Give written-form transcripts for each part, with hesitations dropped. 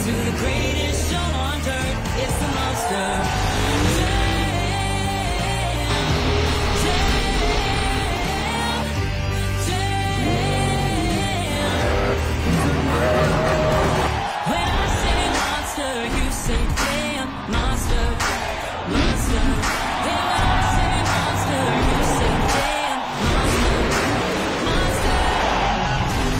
to the greatest show on dirt. It's the monster. When I say monster, you say damn, monster, monster. When I say monster, you say damn, monster, monster.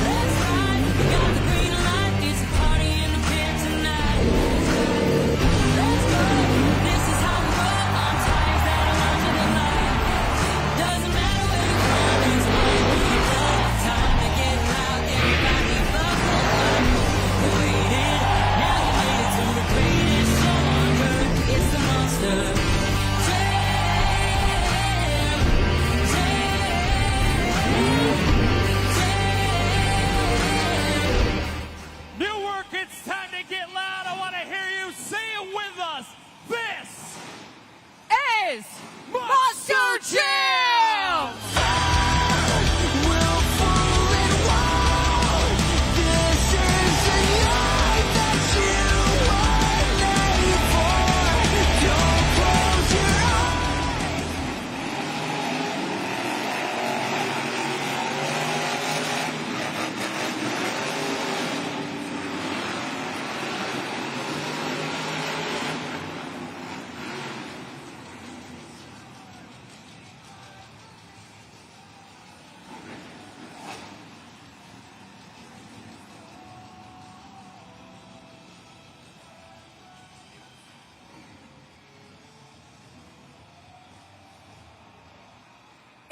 That's right, we got the green light. It's a party in the pit tonight. Let's go. This is how we roll on tires that are under the light. Doesn't matter where you're from, it's where you go. Time to get loud, everybody buckle up. Waited, now you made it to the greatest show on earth. It's the monster. Newark, it's time to get loud. I want to hear you say it with us. This is Monster Jam!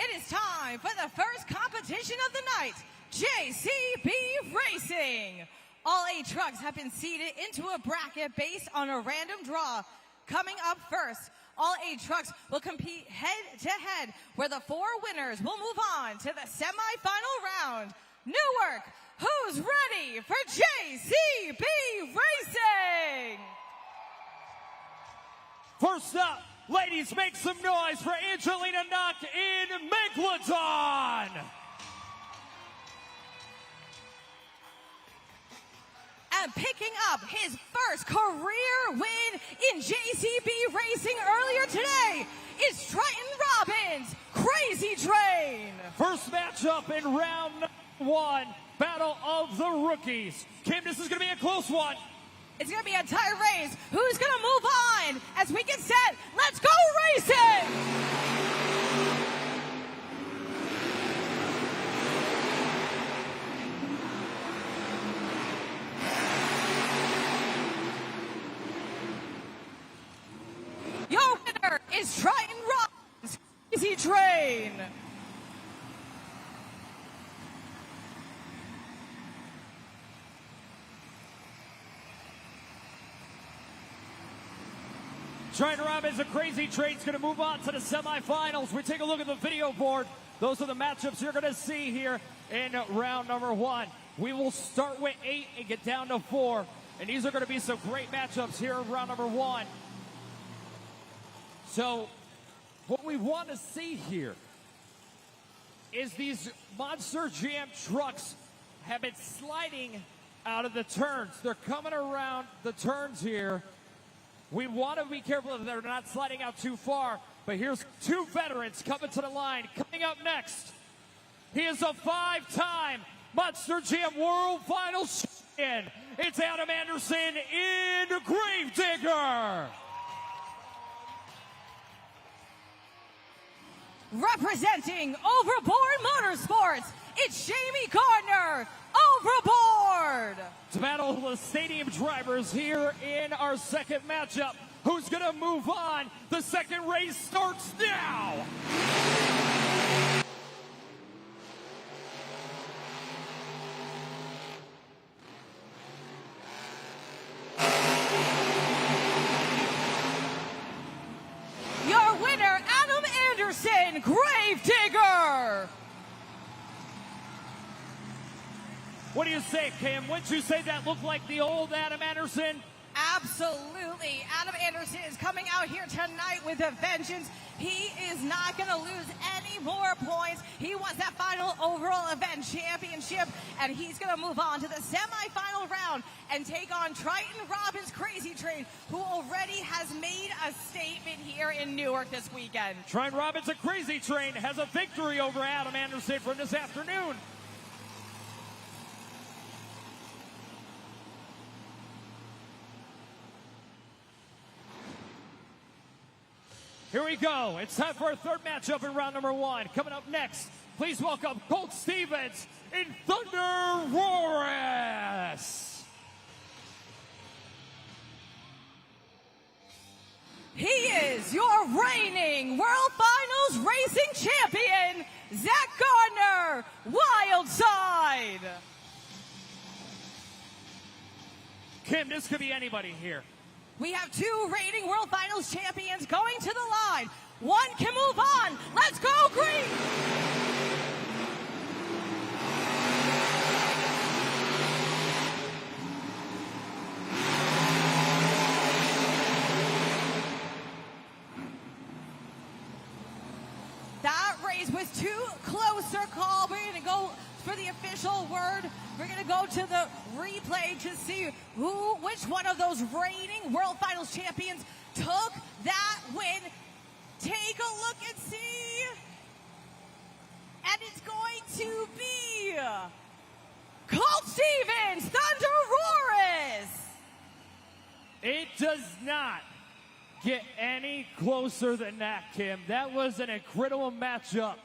It is time for the first competition of the night, JCB Racing. All 8 trucks have been seated into a bracket based on a random draw. Coming up first, all 8 trucks will compete head-to-head, where the 4 winners will move on to the semifinal round. Newark, who's ready for JCB Racing? first up. Ladies, make some noise for Angelina Knock in Megalodon. And picking up his first career win in JCB Racing earlier today is Triton Robbins, Crazy Train. First matchup in round 1, Battle of the Rookies. Kim, this is going to be a close one. It's going to be a tight race. Who's going to move on? As we get set, let's go racing! Your winner is Triton Robbins, Crazy Train. Triton Robbins, a Crazy Train's going to move on to the semifinals. We take a look at the video board. Those are the matchups you're going to see here in round number 1. We will start with 8 and get down to 4. And these are going to be some great matchups here in round number 1. So, what we want to see here is these Monster Jam trucks have been sliding out of the turns. They're coming around the turns here. We want to be careful that they're not sliding out too far, but here's 2 veterans coming to the line. Coming up next, he is a 5-time Monster Jam World Finals champion. It's Adam Anderson in Gravedigger. Representing Overboard Motorsports, it's Jamie Gardner, Overboard. To battle the stadium drivers here in our second matchup. Who's going to move on? The second race starts now. Your winner, Adam Anderson, Gravedigger. What do you say, Kim? Wouldn't you say that looked like the old Adam Anderson? Absolutely. Adam Anderson is coming out here tonight with a vengeance. He is not going to lose any more points. He wants that final overall event championship, and he's going to move on to the semifinal round and take on Triton Robbins Crazy Train, who already has made a statement here in Newark this weekend. Triton Robbins, a Crazy Train, has a victory over Adam Anderson from this afternoon. Here we go. It's time for our third matchup in round number one. Coming up next, please welcome Colt Stevens in Thunder Roars. He is your reigning World Finals Racing Champion, Zach Gardner, Wildside. Kim, this could be anybody here. We have two reigning World Finals champions going to the line. One can move on. Let's go, green! That race was too closer call. We're going to go for the official word. We're going to go to the replay to see which one of those reigning World Finals champions took that win. Take a look and see. And it's going to be Colt Stevens, Thunder Roars. It does not get any closer than that, Kim. That was an incredible matchup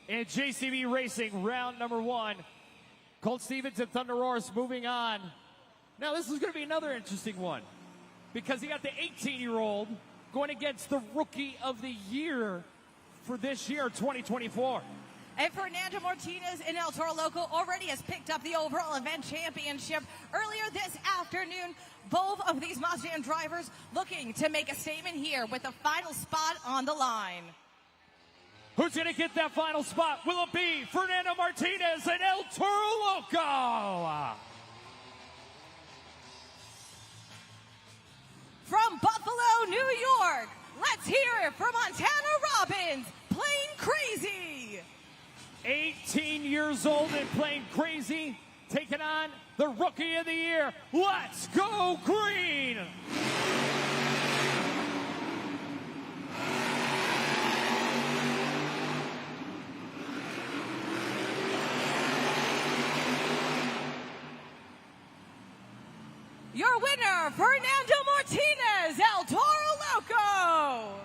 in JCB Racing round number one. Colt Stevens and Thunder Roars moving on. Now this is going to be another interesting one because you got the 18-year-old going against the Rookie of the Year for this year, 2024. And Fernando Martinez in El Toro Loco already has picked up the overall event championship earlier this afternoon. Both of these Mazda Jam drivers looking to make a statement here with the final spot on the line. Who's going to get that final spot? Will it be Fernando Martinez and El Toro Loco? From Buffalo, New York, let's hear it for Montana Robbins, Playing Crazy. 18 years old and playing crazy, taking on the Rookie of the Year. Let's go green! Your winner, Fernando Martinez, El Toro Loco.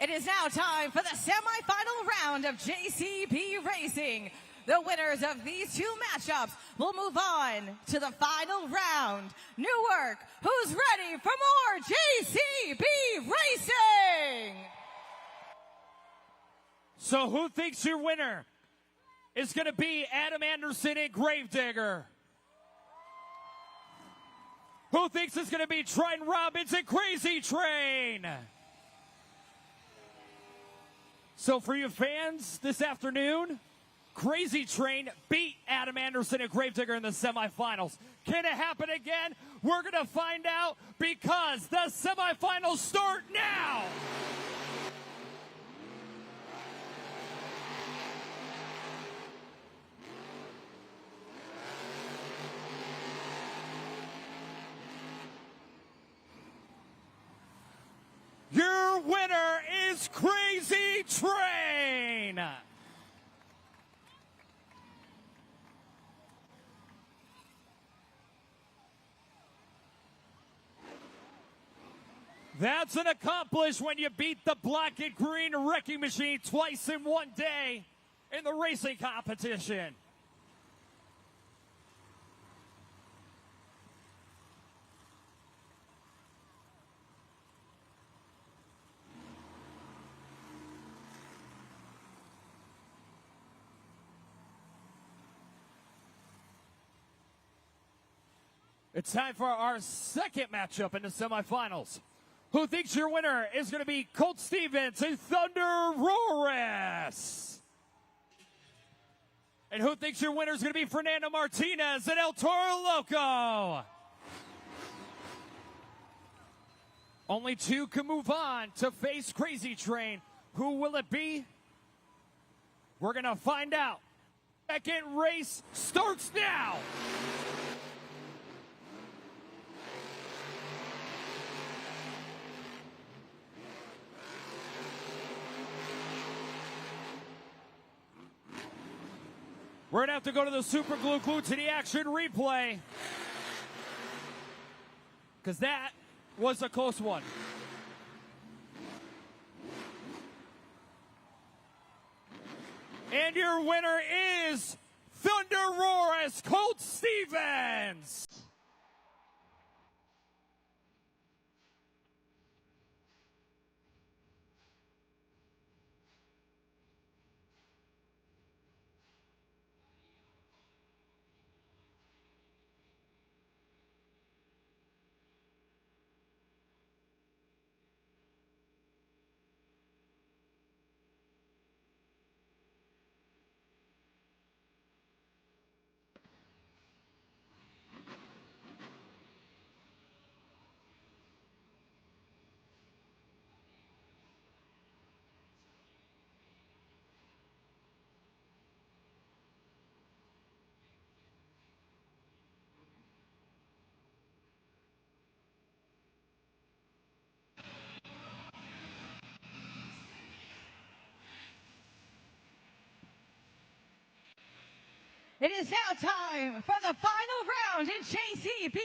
It is now time for the semifinal round of JCB Racing. The winners of these two matchups will move on to the final round. Newark, who's ready for more JCB Racing? So who thinks your winner is going to be Adam Anderson and Gravedigger? Who thinks it's going to be Triton Robbins and Crazy Train? So for you fans this afternoon, Crazy Train beat Adam Anderson and Gravedigger in the semifinals. Can it happen again? We're going to find out because the semifinals start now. Your winner is Crazy Train. That's an accomplishment when you beat the black and green wrecking machine twice in one day in the racing competition. It's time for our second matchup in the semifinals. Who thinks your winner is going to be Colt Stevens and Thunder Roaris? And who thinks your winner is going to be Fernando Martinez and El Toro Loco? Only two can move on to face Crazy Train. Who will it be? We're going to find out. Second race starts now. We're going to have to go to the super glue to the action replay. Because that was a close one. And your winner is Thunder Roaris, Colt Stevens. It is now time for the final round in JCB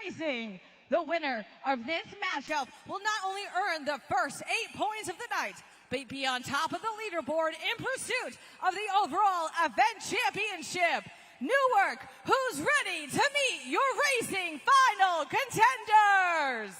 Racing. The winner of this matchup will not only earn the first 8 points of the night, but be on top of the leaderboard in pursuit of the overall event championship. Newark, who's ready to meet your racing final contenders?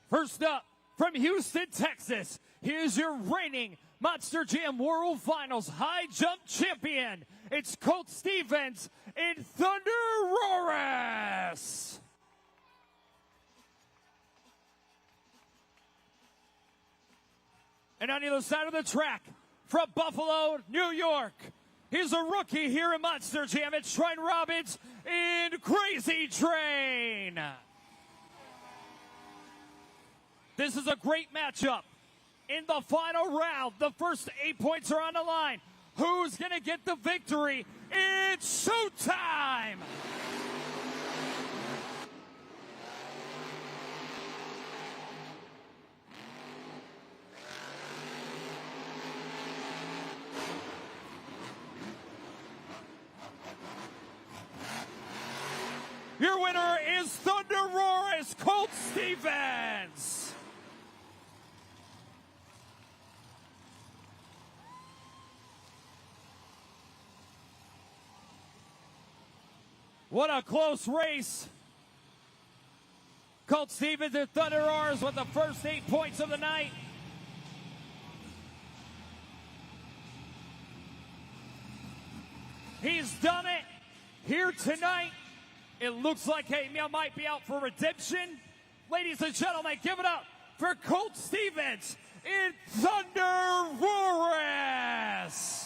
First up, from Houston, Texas, here's your reigning Monster Jam World Finals High Jump Champion. It's Colt Stevens and Thunder Roaris. And on the other side of the track, from Buffalo, New York, he's a rookie here in Monster Jam. It's Trent Robbins and Crazy Train. This is a great matchup. In the final round, the first 8 points are on the line. Who's going to get the victory? It's showtime! Your winner is Thunder Roaris, Colt Stevens. What a close race. Colt Stevens and Thunder Roaris with the first 8 points of the night. He's done it here tonight. It looks like he might be out for redemption. Ladies and gentlemen, give it up for Colt Stevens and Thunder Roaris.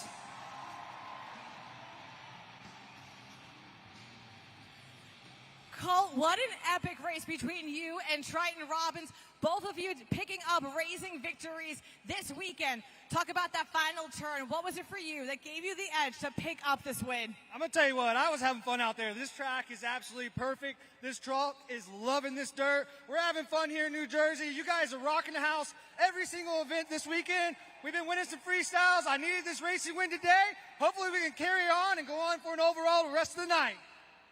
Colt, what an epic race between you and Triton Robbins. Both of you picking up racing victories this weekend. Talk about that final turn. What was it for you that gave you the edge to pick up this win? I'm going to tell you what, I was having fun out there. This track is absolutely perfect. This truck is loving this dirt. We're having fun here in New Jersey. You guys are rocking the house every single event this weekend. We've been winning some freestyles. I needed this racing win today. Hopefully we can carry on and go on for an overall the rest of the night.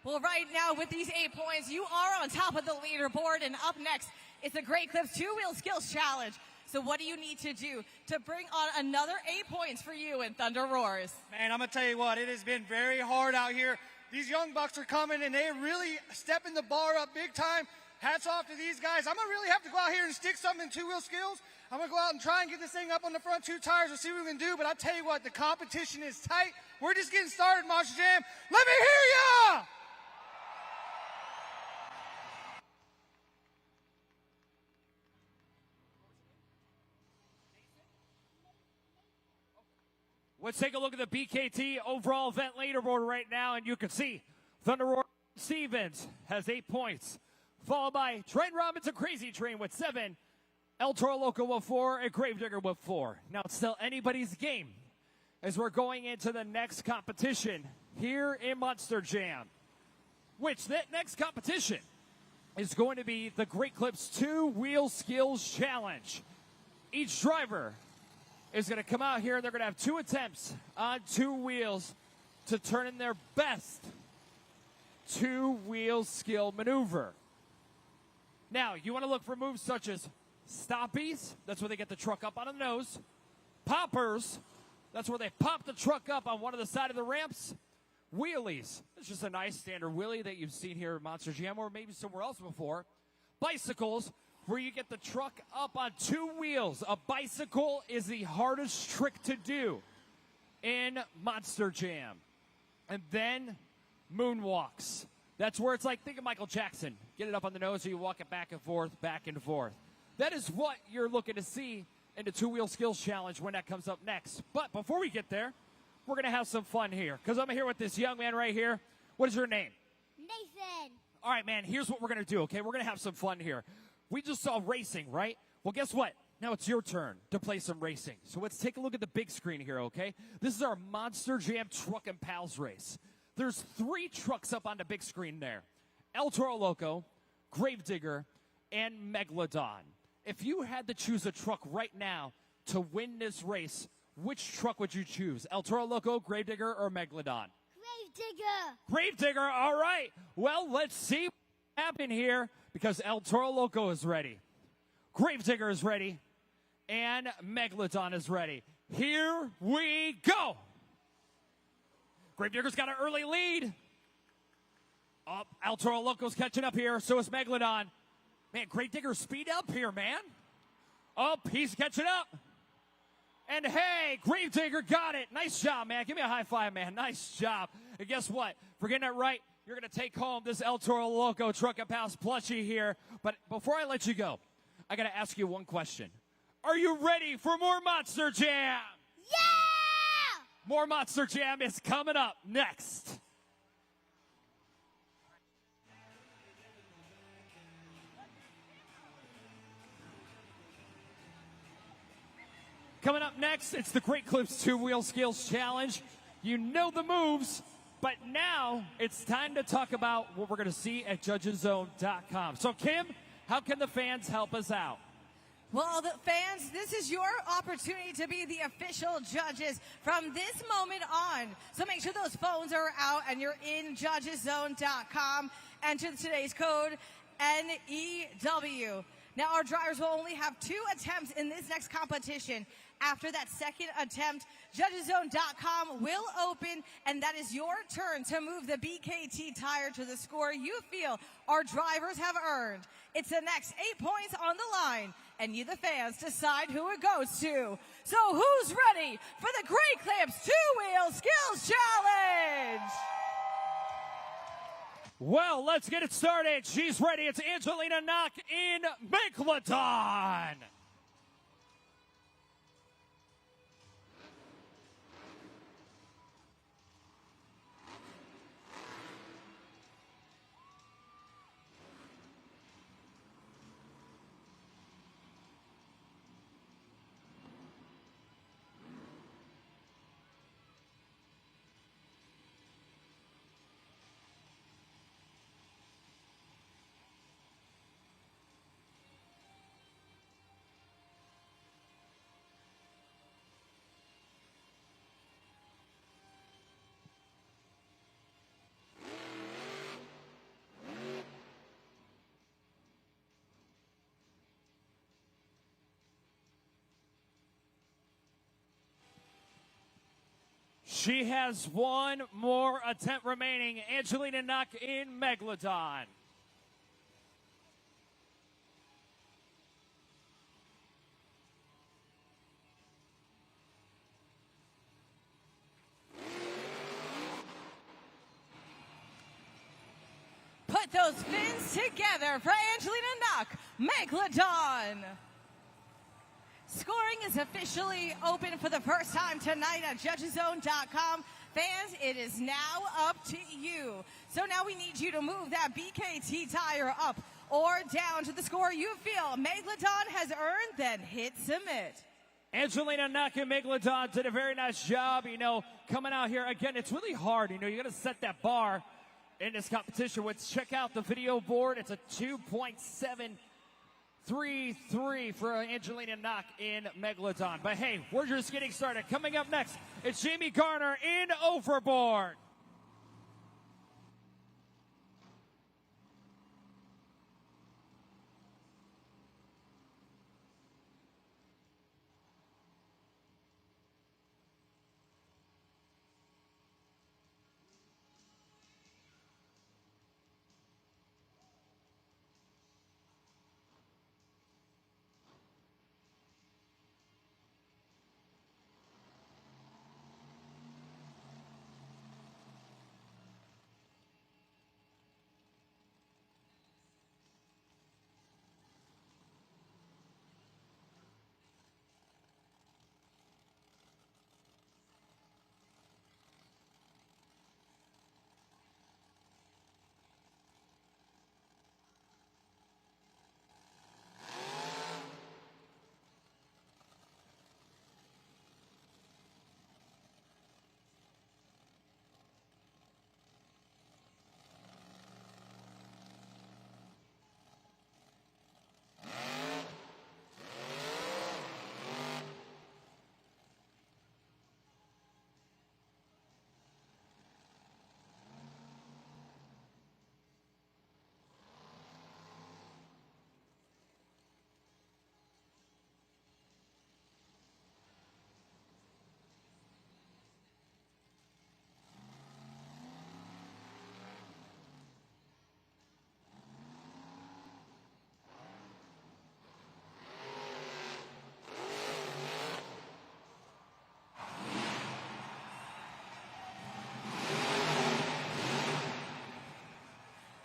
Well, right now with these 8 points, you are on top of the leaderboard, and up next, it's the Great Clips Two-Wheel Skills Challenge. So what do you need to do to bring on another 8 points for you and Thunder Roaris? Man, I'm going to tell you what, it has been very hard out here. These young bucks are coming, and they're really stepping the bar up big time. Hats off to these guys. I'm going to really have to go out here and stick something in two-wheel skills. I'm going to go out and try and get this thing up on the front 2 tires and see what we can do. But I tell you what, the competition is tight. We're just getting started, Monster Jam. Let me hear ya! Let's take a look at the BKT overall event leaderboard right now, and you can see Thunder Roar Stevens has 8 points, followed by Trent Robinson Crazy Train with 7, El Toro Loco with 4, and Gravedigger with 4. Now it's still anybody's game as we're going into the next competition here in Monster Jam, which that next competition is going to be the Great Clips 2-Wheel Skills Challenge. Each driver is going to come out here, and they're going to have 2 attempts on 2 wheels to turn in their best 2-wheel skill maneuver. Now, you want to look for moves such as stoppies. That's where they get the truck up on the nose. Poppers. That's where they pop the truck up on one of the side of the ramps. Wheelies. It's just a nice standard wheelie that you've seen here at Monster Jam or maybe somewhere else before. Bicycles, where you get the truck up on 2 wheels. A bicycle is the hardest trick to do in Monster Jam. And then moonwalks. That's where it's like, think of Michael Jackson. Get it up on the nose so you walk it back and forth, back and forth. That is what you're looking to see in the 2-Wheel Skills Challenge when that comes up next. But before we get there, we're going to have some fun here because I'm here with this young man right here. What is your name? Nathan. All right, man, here's what we're going to do, okay? We're going to have some fun here. We just saw racing, right? Well, guess what? Now it's your turn to play some racing. So let's take a look at the big screen here, okay? This is our Monster Jam Truck and Pals race. There's 3 trucks up on the big screen there. El Toro Loco, Gravedigger, and Megalodon. If you had to choose a truck right now to win this race, which truck would you choose? El Toro Loco, Gravedigger, or Megalodon? Gravedigger. Gravedigger, all right. Well, let's see what happened here because El Toro Loco is ready. Gravedigger is ready. And Megalodon is ready. Here we go. Gravedigger's got an early lead. Oh, El Toro Loco's catching up here. So is Megalodon. Man, Gravedigger speed up here, man. Oh, he's catching up. And hey, Gravedigger got it. Nice job, man. Give me a high five, man. Nice job. And guess what? For getting it right, you're going to take home this El Toro Loco Truck and Pals plushie here. But before I let you go, I got to ask you one question. Are you ready for more Monster Jam? Yeah! More Monster Jam is coming up next. Coming up next, it's the Great Clips 2-Wheel Skills Challenge. You know the moves, but now it's time to talk about what we're going to see at judgeszone.com. So, Kim, how can the fans help us out? Well, the fans, this is your opportunity to be the official judges from this moment on. So make sure those phones are out and you're in judgeszone.com. Enter today's code, NEW. Now, our drivers will only have 2 attempts in this next competition. After that second attempt, judgeszone.com will open, and that is your turn to move the BKT tire to the score you feel our drivers have earned. It's the next 8 points on the line, and you, the fans, decide who it goes to. So who's ready for the Great Clips 2-Wheel Skills Challenge? Well, let's get it started. She's ready. It's Angelina Knock in Megalodon. She has one more attempt remaining. Angelina Knock in Megalodon. those fins together for Angelina Knock, Megalodon. Scoring is officially open for the first time tonight at judgeszone.com. Fans, it is now up to you. So now we need you to move that BKT tire up or down to the score you feel Megalodon has earned, then hit submit. Angelina Knock and Megalodon did a very nice job, coming out here. Again, it's really hard, you got to set that bar in this competition. Let's check out the video board. It's a 2.733 for Angelina Knock in Megalodon. But hey, we're just getting started. Coming up next, it's Jamie Garner in Overboard.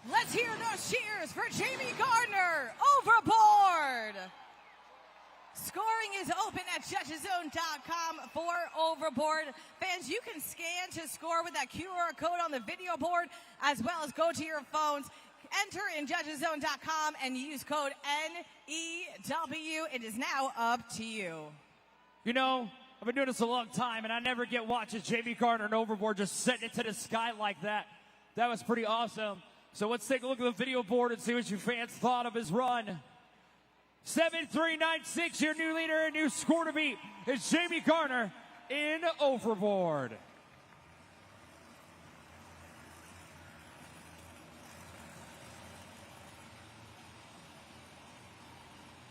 Let's hear those cheers for Jamie Gardner, Overboard. Scoring is open at judgeszone.com for Overboard. Fans, you can scan to score with that QR code on the video board, as well as go to your phones, enter in judgeszone.com, and use code NEW. It is now up to you. I've been doing this a long time, and I never get watching Jamie Gardner and Overboard just setting it to the sky like that. That was pretty awesome. So let's take a look at the video board and see what you fans thought of his run. 7-3-9-6, your new leader and new score to beat is Jamie Garner in Overboard.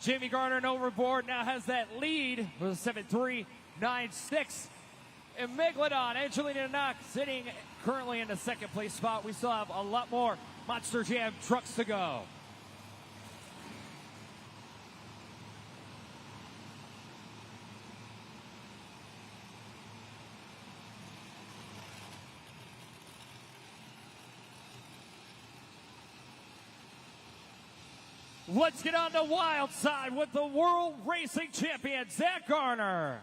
Jamie Garner in Overboard now has that lead with a 7-3-9-6. And Megalodon, Angelina Knock, sitting currently in the second place spot. We still have a lot more Monster Jam trucks to go. Let's get on the wild side with the World Racing Champion, Zach Garner.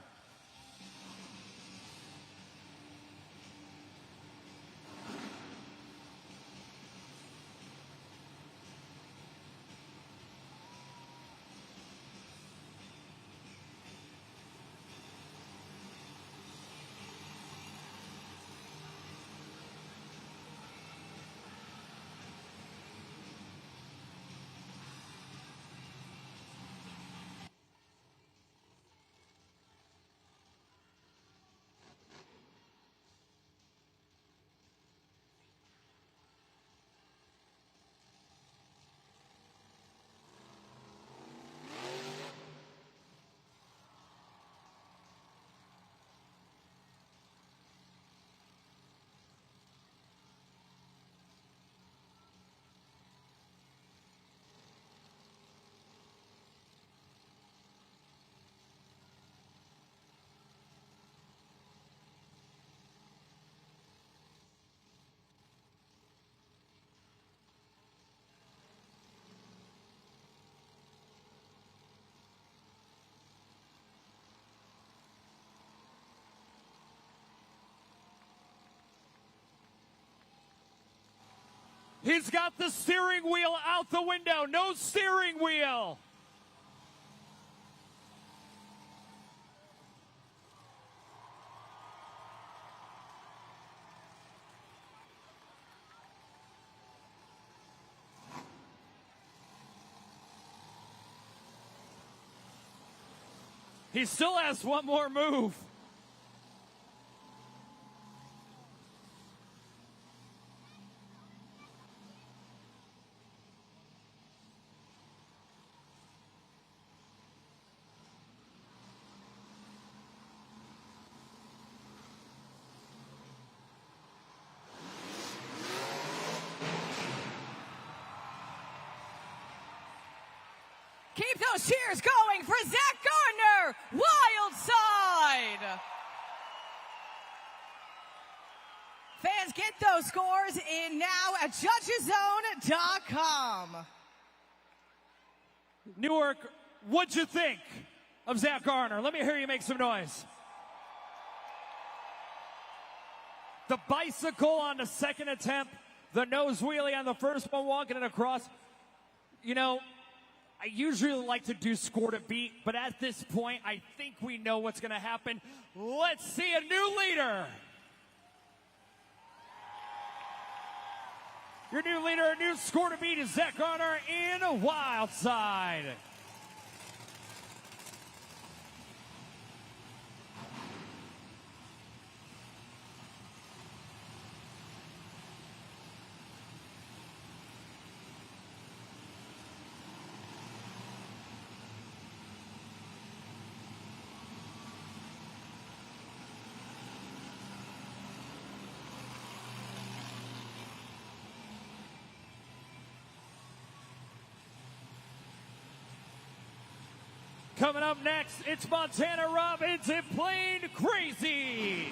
He's got the steering wheel out the window. No steering wheel. He still has one more move. Keep those cheers going for Zach Gardner, Wild Side. Fans, get those scores in now at judgeszone.com. Newark, what'd you think of Zach Gardner? Let me hear you make some noise. The bicycle on the second attempt, the nose wheelie on the first one, walking it across. You know, I usually like to do score to beat, but at this point, I think we know what's going to happen. Let's see a new leader. Your new leader, a new score to beat is Zach Gardner in Wild Side. Coming up next, it's Montana Robbins and Plain Crazy.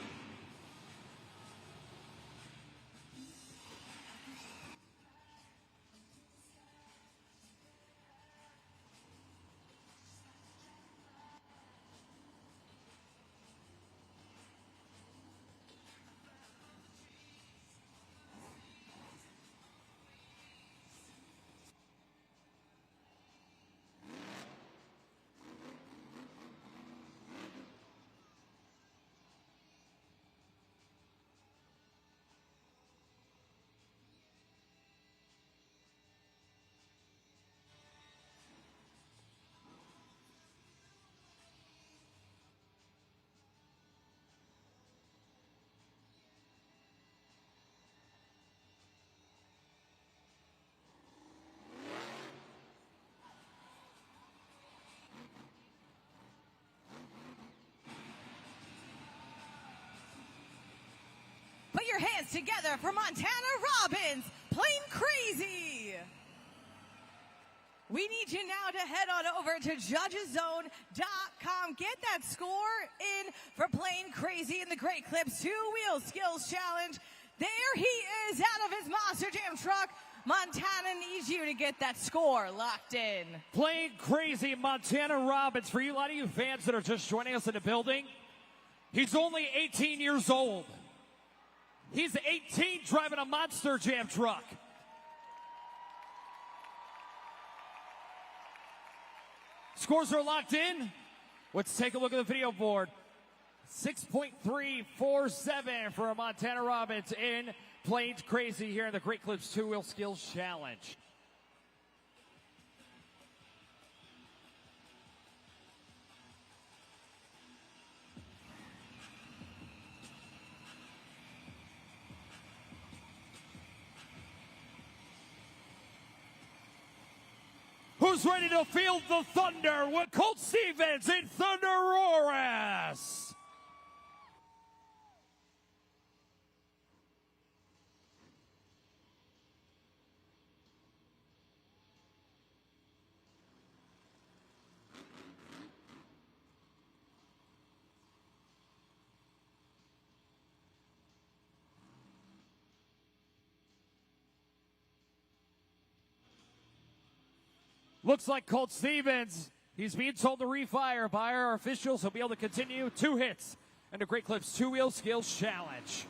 Put your hands together for Montana Robbins, Plain Crazy. We need you now to head on over to judgeszone.com. Get that score in for Plain Crazy in the Great Clips 2-Wheel Skills Challenge. There he is out of his Monster Jam truck. Montana needs you to get that score locked in. Plain Crazy, Montana Robbins. For you, a lot of you fans that are just joining us in the building, he's only 18 years old. He's 18 driving a Monster Jam truck. Scores are locked in. Let's take a look at the video board. 6.347 for Montana Robbins in Plain Crazy here in the Great Clips 2-Wheel Skills Challenge. Who's ready to feel the thunder with Colt Stevens and Thunder Roras? Looks like Colt Stevens, he's being told to refire by our officials. He'll be able to continue 2 hits in the Great Clips 2-Wheel Skills Challenge.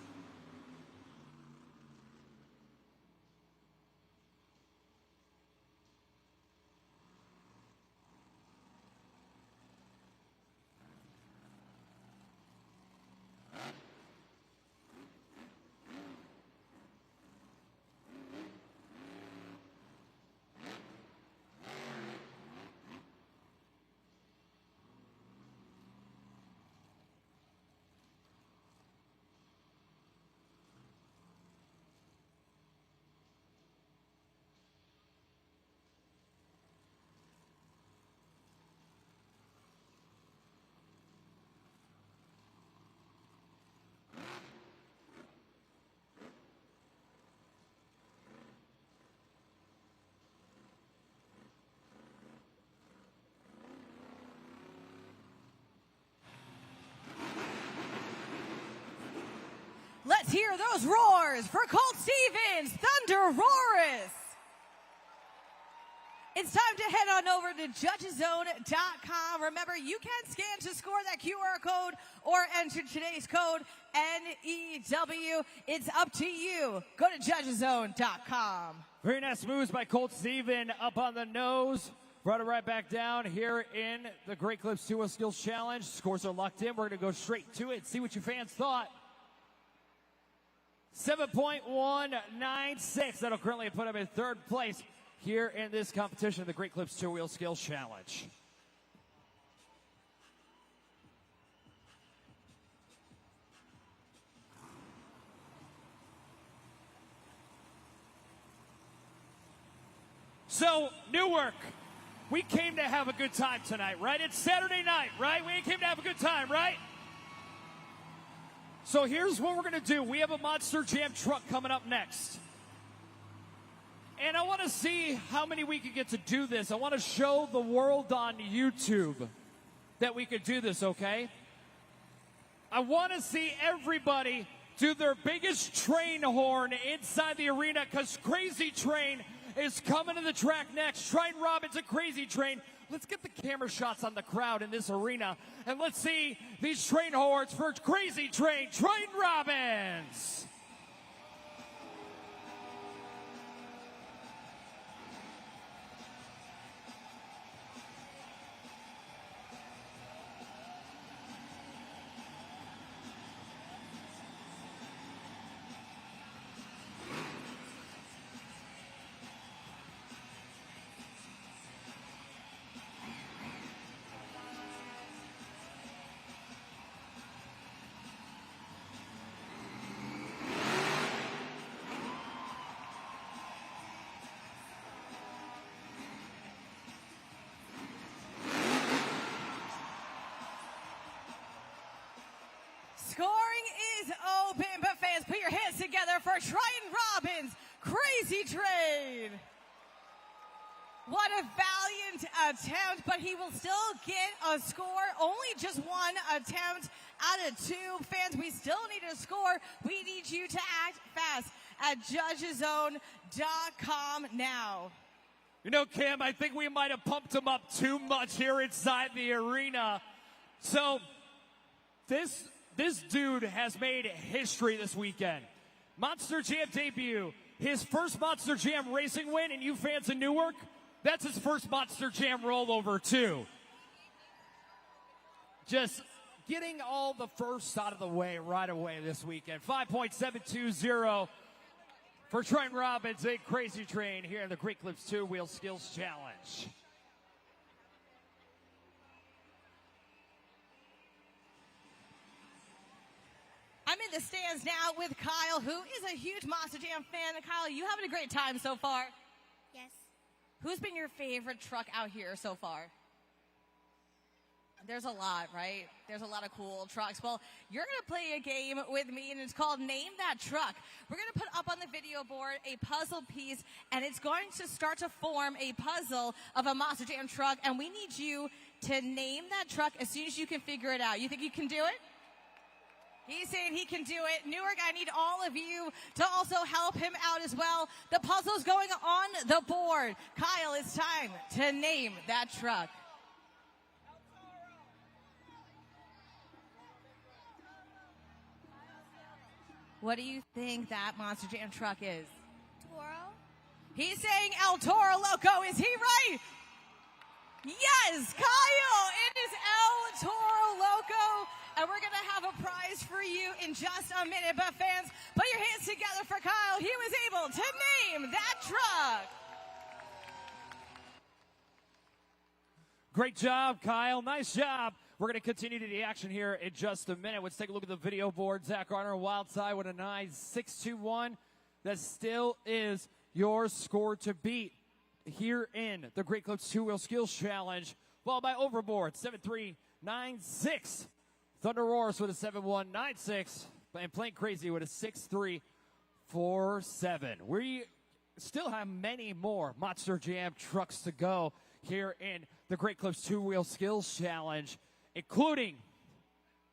hear those roars for Colt Stevens, Thunder Roars. It's time to head on over to judgeszone.com. Remember, you can scan to score that QR code or enter today's code, NEW. It's up to you. Go to judgeszone.com. Very nice moves by Colt Steven up on the nose. Brought it right back down here in the Great Clips 2 Skills Challenge. Scores are locked in. We're going to go straight to it, see what you fans thought. 7.196. That'll currently put him in third place here in this competition, the Great Clips 2 Skills Challenge. So, Newark, we came to have a good time tonight, right? It's Saturday night, right? We came to have a good time, right? So here's what we're going to do. We have a Monster Jam truck coming up next. And I want to see how many we can get to do this. I want to show the world on YouTube that we could do this, okay? I want to see everybody do their biggest train horn inside the arena because Crazy Train is coming to the track next. Train Robbins and Crazy Train. Let's get the camera shots on the crowd in this arena, and let's see these train horns for Crazy Train, Train Robbins. Scoring is open, but fans, put your hands together for Train Robbins, Crazy Train. What a valiant attempt, but he will still get a score. Only just one attempt out of two. Fans, we still need a score. We need you to act fast at judgeszone.com now. You know, Cam, I think we might have pumped him up too much here inside the arena. So, this dude has made history this weekend. Monster Jam debut, his first Monster Jam racing win, and you fans in Newark, that's his first Monster Jam rollover too. Just getting all the firsts out of the way right away this weekend. 5.720 for Train Robbins, a Crazy Train here in the Great Clips 2 Wheel Skills Challenge. I'm in the stands now with Kyle, who is a huge Monster Jam fan. And Kyle, you having a great time so far? Yes. Who's been your favorite truck out here so far? There's a lot, right? There's a lot of cool trucks. Well, you're going to play a game with me, and it's called Name That Truck. We're going to put up on the video board a puzzle piece, and it's going to start to form a puzzle of a Monster Jam truck, and we need you to name that truck as soon as you can figure it out. You think you can do it? He's saying he can do it. Newark, I need all of you to also help him out as well. The puzzle's going on the board. Kyle, it's time to name that truck. What do you think that Monster Jam truck is? Toro. He's saying El Toro Loco. Is he right? Yes, Kyle, it is El Toro Loco. And we're going to have a prize for you in just a minute. But fans, put your hands together for Kyle. He was able to name that truck. Great job, Kyle. Nice job. We're going to continue to the action here in just a minute. Let's take a look at the video board. Zach Garner, wild side with a 9.621. That still is your score to beat here in the Great Clips 2-Wheel Skills Challenge. Well, by Overboard, 7.396. Thunder Roars with a 7.196. And Plain Crazy with a 6.347. We still have many more Monster Jam trucks to go here in the Great Clips 2-Wheel Skills Challenge, including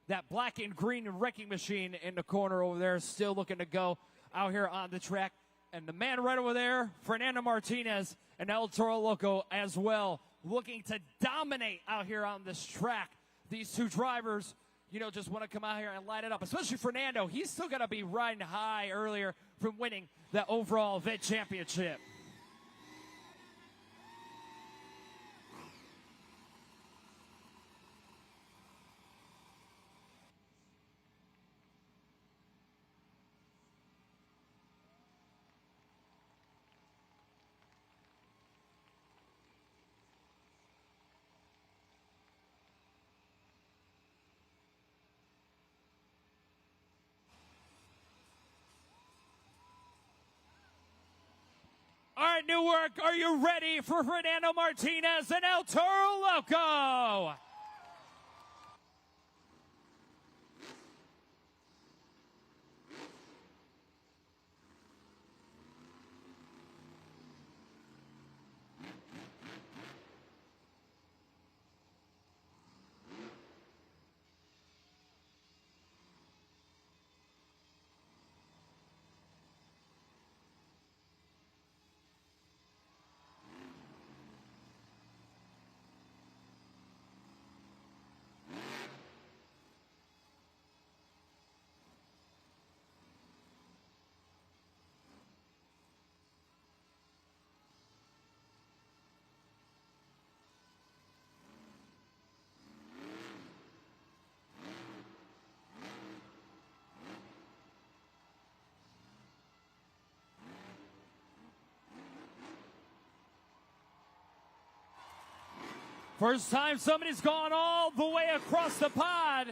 that black and green wrecking machine in the corner over there, still looking to go out here on the track. And the man right over there, Fernando Martinez and El Toro Loco as well, looking to dominate out here on this track. These two drivers, you know, just want to come out here and light it up, especially Fernando. He's still going to be riding high earlier from winning the overall event championship. All right, Newark, are you ready for Fernando Martinez and El Toro Loco? First time somebody's gone all the way across the pod.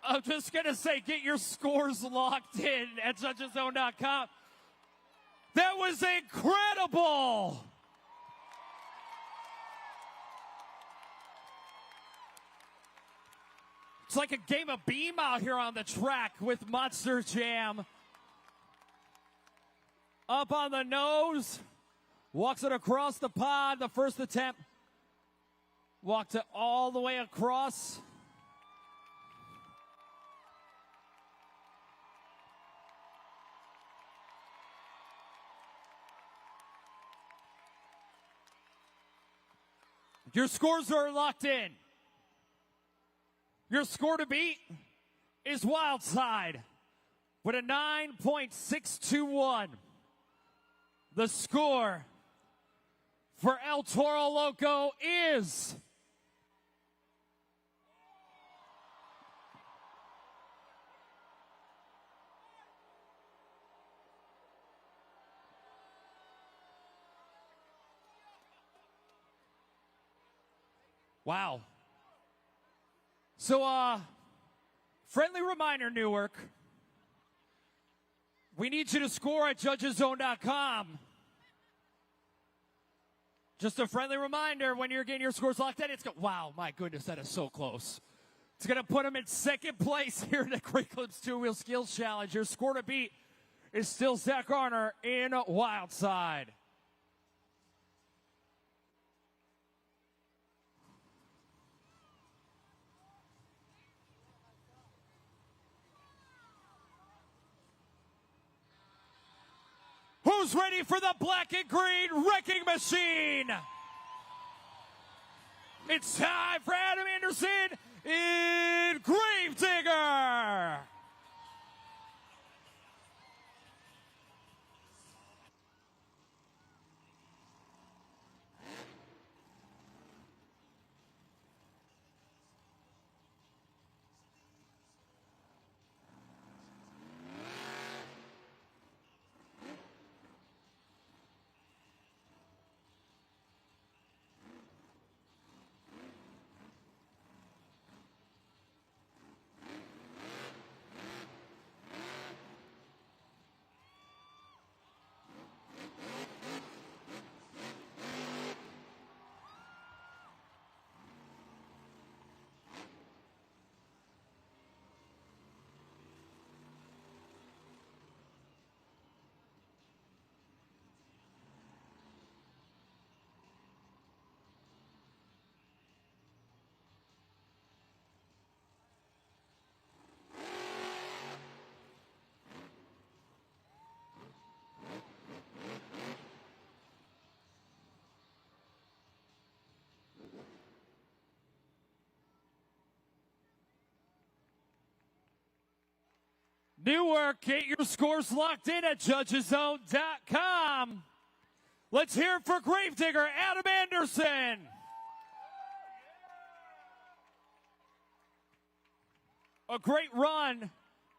I'm just going to say, get your scores locked in at judgeszone.com. That was incredible. It's like a game of beam out here on the track with Monster Jam. Up on the nose. Walks it across the pod, the first attempt. Walked it all the way across. Your scores are locked in. Your score to beat is Wildside with a 9.621. The score for El Toro Loco is wow. So, friendly reminder, Newark. We need you to score at judgeszone.com. Just a friendly reminder, when you're getting your scores locked in, wow, my goodness, that is so close. It's going to put him in second place here in the Great Clips Two-Wheel Skills Challenge. Your score to beat is still Zach Garner in Wildside. Who's ready for the black and green wrecking machine? It's time for Adam Anderson in Gravedigger. Newark, get your scores locked in at judgeszone.com. Let's hear it for Gravedigger, Adam Anderson. A great run,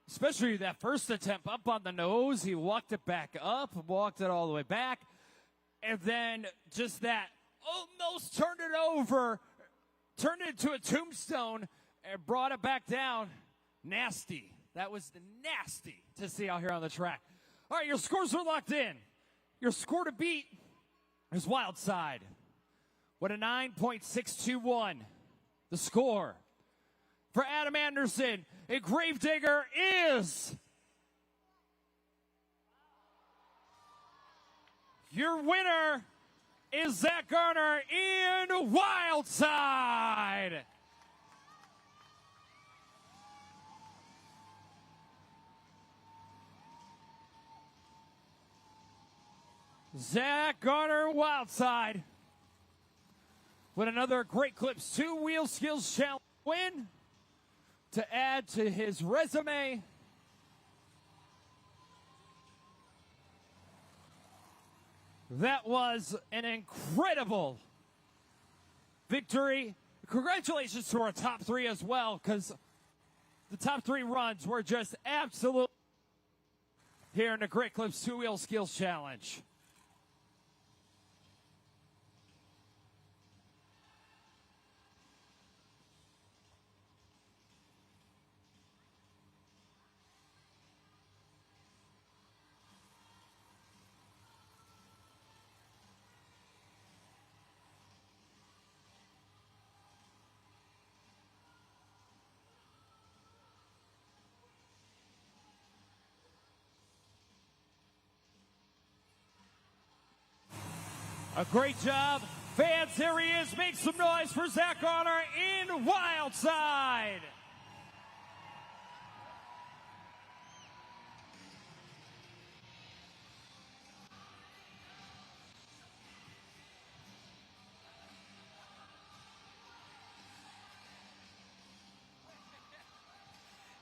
especially that first attempt up on the nose. He walked it back up, walked it all the way back, and then just that almost turned it over, turned it into a tombstone, and brought it back down. Nasty. That was nasty to see out here on the track. All right, your scores are locked in. Your score to beat is Wild Side with a 9.621. The score for Adam Anderson and Gravedigger is your winner is Zach Garner in Wild Side. Zach Garner, Wildside, with another Great Clips 2 Wheel Skills Challenge win to add to his resume. That was an incredible victory. Congratulations to our top three as well, because the top three runs were just absolute here in the Great Clips 2 Wheel Skills Challenge. A great job. Fans, here he is. Make some noise for Zach Garner in Wildside.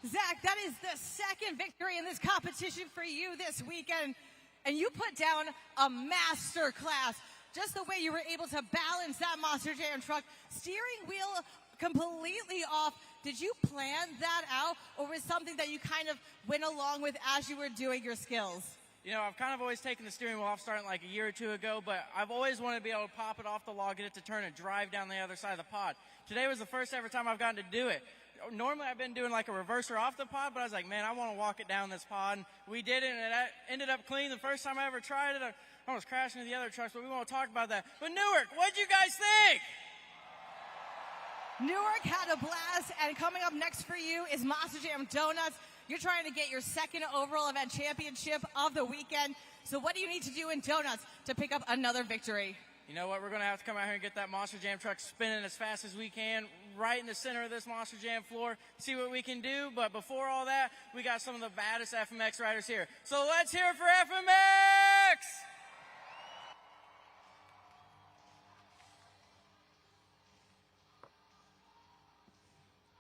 Zach, that is the second victory in this competition for you this weekend. And you put down a master class. Just the way you were able to balance that Monster Jam truck, steering wheel completely off. Did you plan that out, or was it something that you kind of went along with as you were doing your skills? You know, I've kind of always taken the steering wheel off starting like a year or two ago, but I've always wanted to be able to pop it off the log, get it to turn and drive down the other side of the pod. Today was the first ever time I've gotten to do it. Normally I've been doing like a reverser off the pod, but I was like, man, I want to walk it down this pod. And we did it, and it ended up clean. The first time I ever tried it, I almost crashed into the other trucks, but we won't talk about that. But Newark, what'd you guys think? Newark had a blast, and coming up next for you is Monster Jam Donuts. You're trying to get your second overall event championship of the weekend. So what do you need to do in Donuts to pick up another victory? You know what? We're going to have to come out here and get that Monster Jam truck spinning as fast as we can, right in the center of this Monster Jam floor, see what we can do. But before all that, we got some of the baddest FMX riders here. So let's hear it for FMX!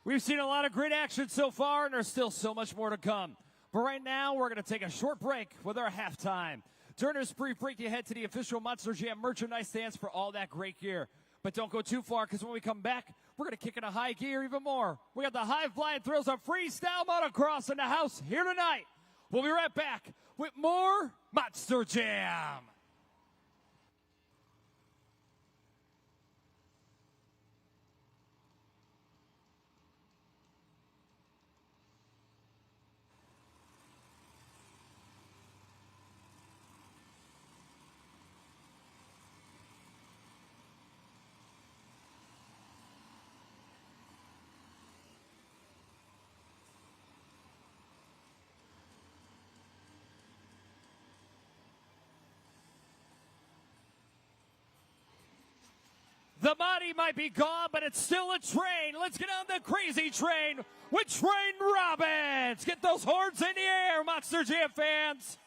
We've seen a lot of great action so far, and there's still so much more to come. But right now, we're going to take a short break with our halftime. During this brief break, you head to the official Monster Jam merchandise stands for all that great gear. But don't go too far, because when we come back, we're going to kick into high gear even more. We got the high-flying thrills of freestyle motocross in the house here tonight. We'll be right back with more Monster Jam. The body might be gone, but it's still a train. Let's get on the crazy train with Train Robbins. Get those horns in the air, Monster Jam fans.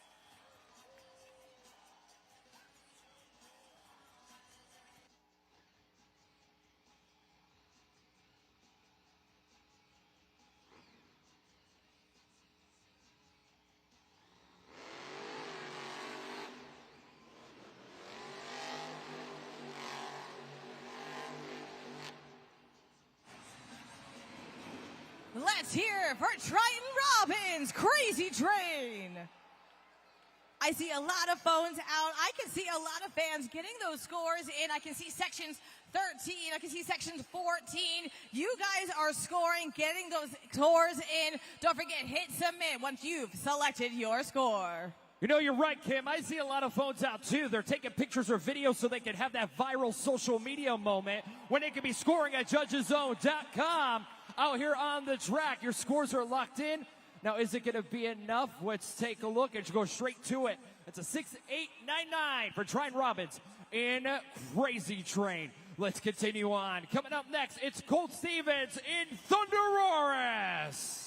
Let's hear for Triton Robbins, Crazy Train. I see a lot of phones out. I can see a lot of fans getting those scores in. I can see sections 13. I can see sections 14. You guys are scoring, getting those scores in. Don't forget, hit submit once you've selected your score. You know, you're right, Kim. I see a lot of phones out, too. They're taking pictures or videos so they can have that viral social media moment when they can be scoring at judgeszone.com. Out here on the track, your scores are locked in. Now, is it going to be enough? Let's take a look and go straight to it. It's a 6.899 for Triton Robbins in Crazy Train. Let's continue on. Coming up next, it's Colt Stevens in Thunderosaurus.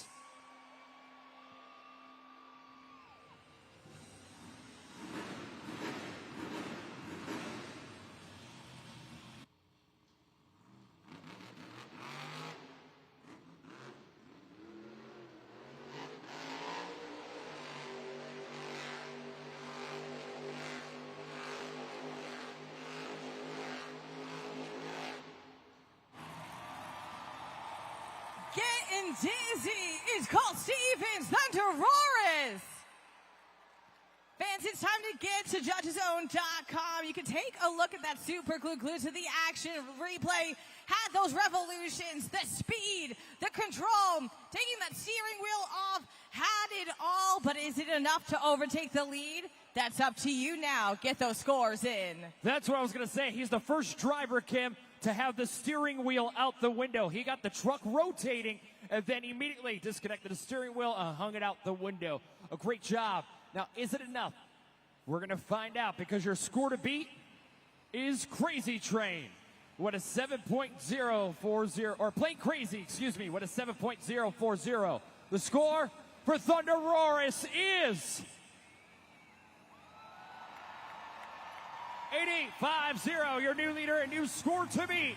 Getting dizzy is Colt Stevens, Thunderosaurus. Fans, it's time to get to judgeszone.com. You can take a look at that super glue glued to the action replay. Had those revolutions, the speed, the control, taking that steering wheel off, had it all, but is it enough to overtake the lead? That's up to you now. Get those scores in. That's what I was going to say. He's the first driver, Kim, to have the steering wheel out the window. He got the truck rotating and then immediately disconnected the steering wheel and hung it out the window. A great job. Now, is it enough? We're going to find out because your score to beat is Crazy Train. What a 7.040, or Plain Crazy, excuse me, what a 7.040. The score for Thunderosaurus is 8850, your new leader and new score to beat.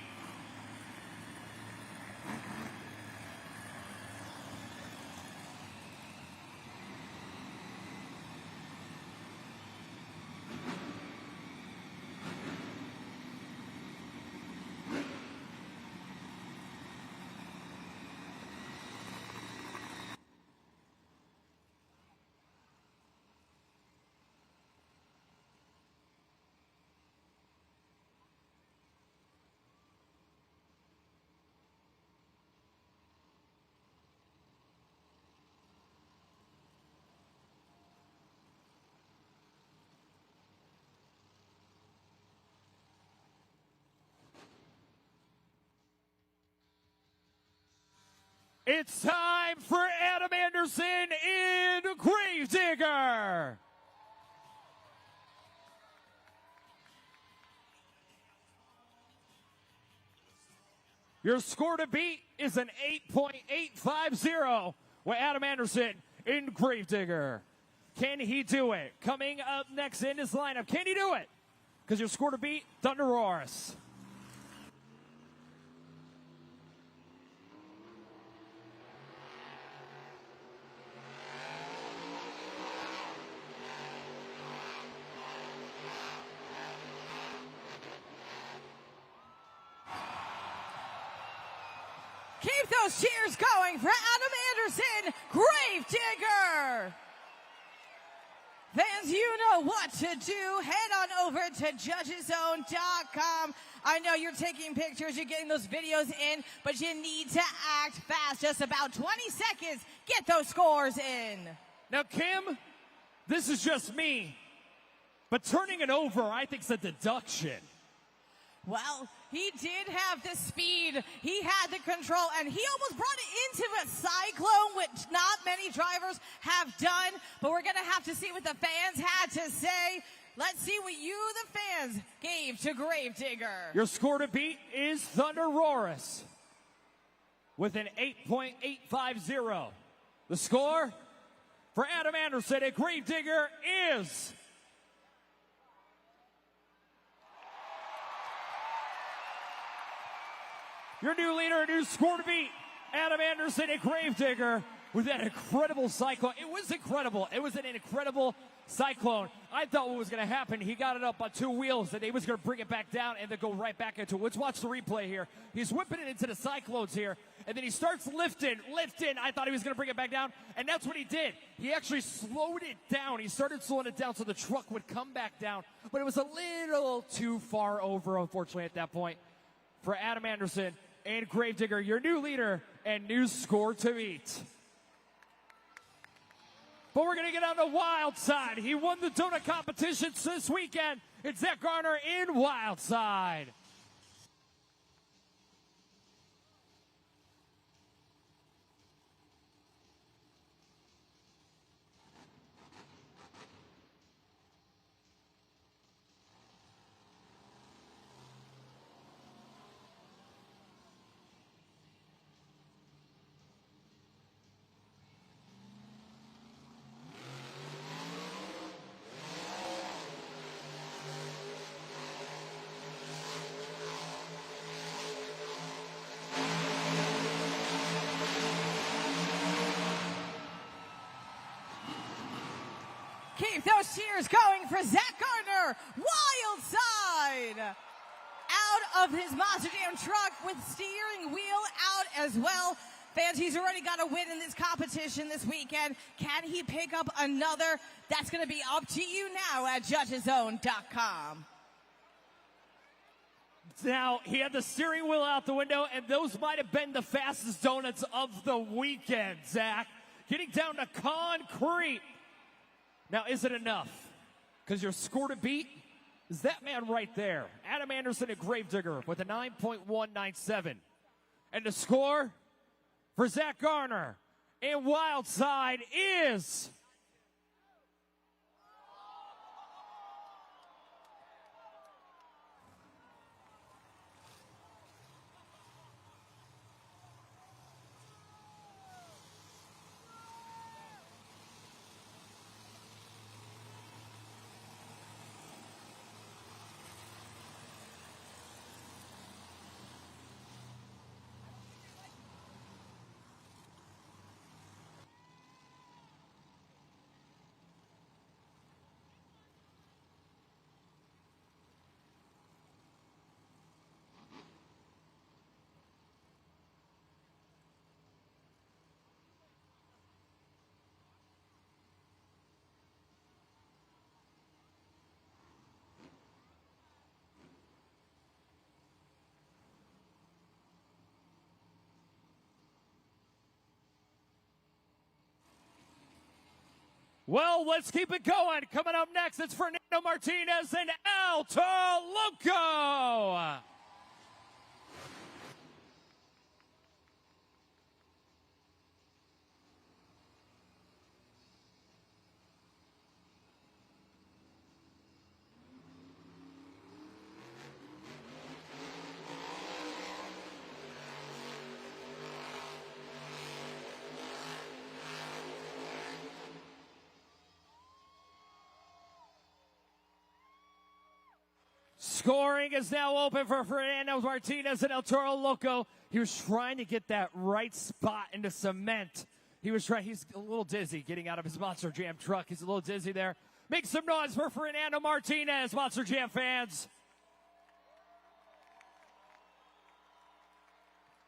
It's time for Adam Anderson in Gravedigger. Your score to beat is an 8.850 with Adam Anderson in Gravedigger. Can he do it? Coming up next in his lineup, can he do it? Because your score to beat, Thunderosaurus. Keep those cheers going for Adam Anderson, Gravedigger. Fans, you know what to do. Head on over to judgeszone.com. I know you're taking pictures, you're getting those videos in, but you need to act fast. Just about 20 seconds. Get those scores in. Now, Kim, this is just me, but turning it over, I think, is a deduction. Well, he did have the speed, he had the control, and he almost brought it into a cyclone, which not many drivers have done. But we're going to have to see what the fans had to say. Let's see what you, the fans, gave to Gravedigger. Your score to beat is Thunderosaurus with an 8.850. The score for Adam Anderson at Gravedigger is... your new leader, new score to beat, Adam Anderson at Gravedigger with that incredible cyclone. It was incredible. It was an incredible cyclone. I thought what was going to happen, he got it up on two wheels, and he was going to bring it back down and then go right back into it. Let's watch the replay here. He's whipping it into the cyclones here, and then he starts lifting. I thought he was going to bring it back down, and that's what he did. He actually slowed it down. He started slowing it down so the truck would come back down, but it was a little too far over, unfortunately, at that point. For Adam Anderson and Gravedigger, your new leader and new score to beat. But we're going to get on the wild side. He won the donut competitions this weekend. It's Zach Garner in wild side. Keep those cheers going for Zach Gardner, wild side. Out of his Monster Jam truck with steering wheel out as well. Fans, he's already got a win in this competition this weekend. Can he pick up another? That's going to be up to you now at judgeszone.com. Now, he had the steering wheel out the window, and those might have been the fastest donuts of the weekend, Zach. Getting down to concrete. Now, is it enough? Because your score to beat is that man right there. Adam Anderson and Gravedigger with a 9.197. And the score for Zach Garner in wild side is... Well, let's keep it going. Coming up next, it's Fernando Martinez and El Toro Loco. Scoring is now open for Fernando Martinez and El Toro Loco. He was trying to get that right spot into cement. He's a little dizzy getting out of his Monster Jam truck. He's a little dizzy there. Make some noise for Fernando Martinez, Monster Jam fans.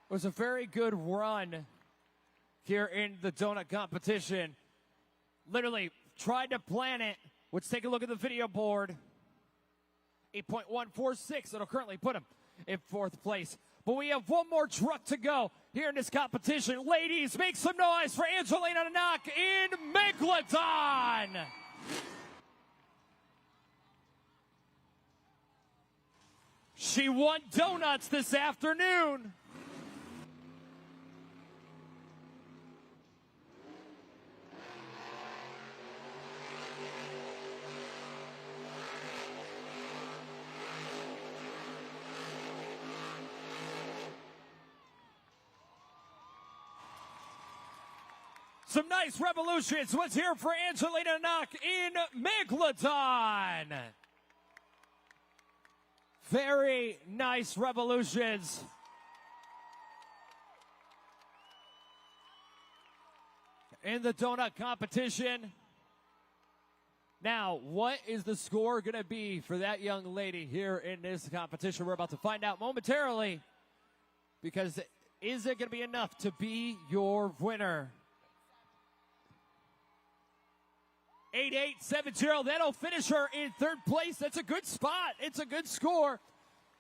It was a very good run here in the donut competition. Literally tried to plan it. Let's take a look at the video board. 8.146. It'll currently put him in fourth place. But we have one more truck to go here in this competition. Ladies, make some noise for Angelina Knock in Megalodon. She won donuts this afternoon. Some nice revolutions. Let's hear for Angelina Knock in Megalodon. Very nice revolutions. In the donut competition. Now, what is the score going to be for that young lady here in this competition? We're about to find out momentarily, because is it going to be enough to be your winner? 8870, that'll finish her in third place. That's a good spot. It's a good score.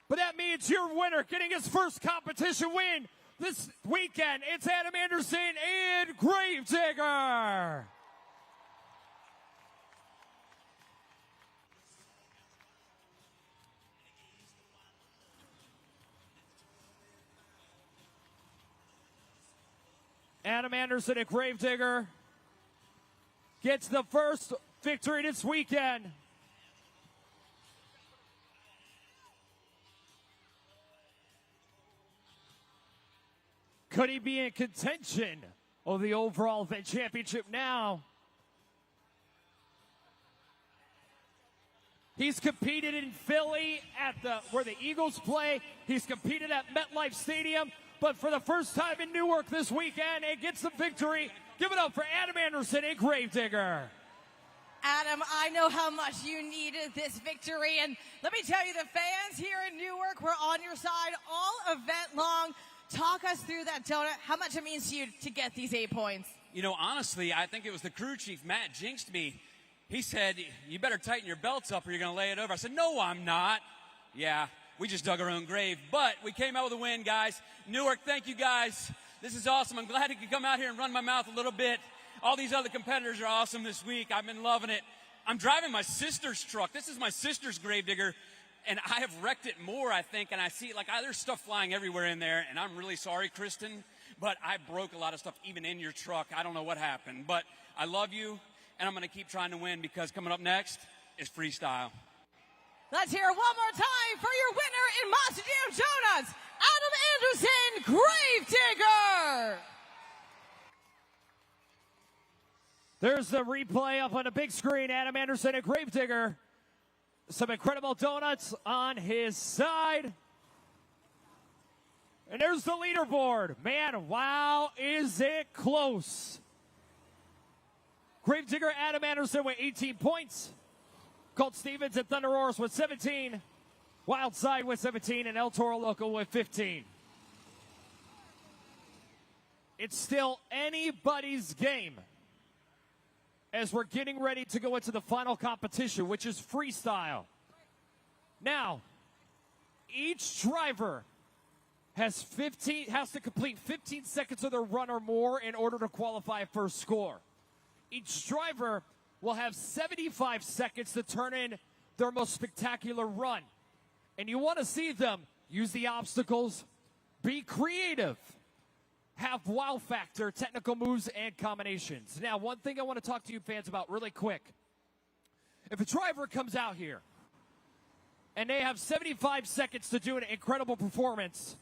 But that means your winner getting his first competition win this weekend. It's Adam Anderson and Gravedigger. Adam Anderson and Gravedigger gets the first victory this weekend. Could he be in contention of the overall event championship now? He's competed in Philly at where the Eagles play. He's competed at MetLife Stadium, but for the first time in Newark this weekend, and gets the victory. Give it up for Adam Anderson and Gravedigger. Adam, I know how much you needed this victory, and let me tell you, the fans here in Newark were on your side all event long. Talk us through that, Donut, how much it means to you to get these 8 points. You know, honestly, I think it was the crew chief, Matt, jinxed me. He said, you better tighten your belts up or you're going to lay it over. I said, no, I'm not. Yeah, we just dug our own grave, but we came out with a win, guys. Newark, thank you, guys. This is awesome. I'm glad I could come out here and run my mouth a little bit. All these other competitors are awesome this week. I've been loving it. I'm driving my sister's truck. This is my sister's Gravedigger, and I have wrecked it more, I think, and I see, like, there's stuff flying everywhere in there, and I'm really sorry, Kristen, but I broke a lot of stuff even in your truck. I don't know what happened, but I love you, and I'm going to keep trying to win, because coming up next is Freestyle. Let's hear it one more time for your winner in Monster Jam Donuts, Adam Anderson, Gravedigger. There's the replay up on the big screen. Adam Anderson and Gravedigger. Some incredible donuts on his side. And there's the leaderboard. Man, wow, is it close. Gravedigger, Adam Anderson with 18 points. Colt Stevens and Thunder Roars with 17. Wildside with 17 and El Toro Loco with 15. It's still anybody's game as we're getting ready to go into the final competition, which is freestyle. Now, each driver has to complete 15 seconds of their run or more in order to qualify for score. Each driver will have 75 seconds to turn in their most spectacular run. And you want to see them use the obstacles, be creative, have wow factor, technical moves, and combinations. Now, one thing I want to talk to you fans about really quick. If a driver comes out here and they have 75 seconds to do an incredible performance,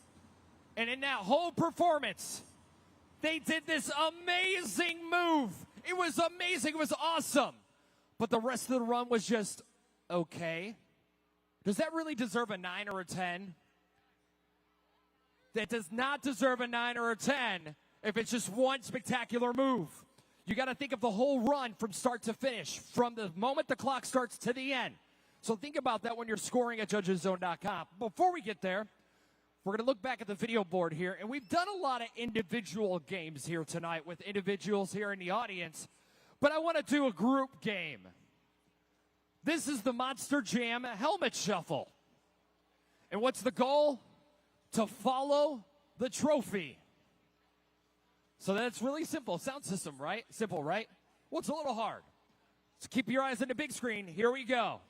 and in that whole performance, they did this amazing move. It was amazing. It was awesome. But the rest of the run was just okay. Does that really deserve a 9 or a 10? That does not deserve a 9 or a 10 if it's just one spectacular move. You got to think of the whole run from start to finish, from the moment the clock starts to the end. So think about that when you're scoring at judgeszone.com. Before we get there, we're going to look back at the video board here, and we've done a lot of individual games here tonight with individuals here in the audience, but I want to do a group game. This is the Monster Jam Helmet Shuffle. And what's the goal? To follow the trophy. So that's really simple. Sound system, right? Simple, right? Well, it's a little hard. So keep your eyes on the big screen. Here we go.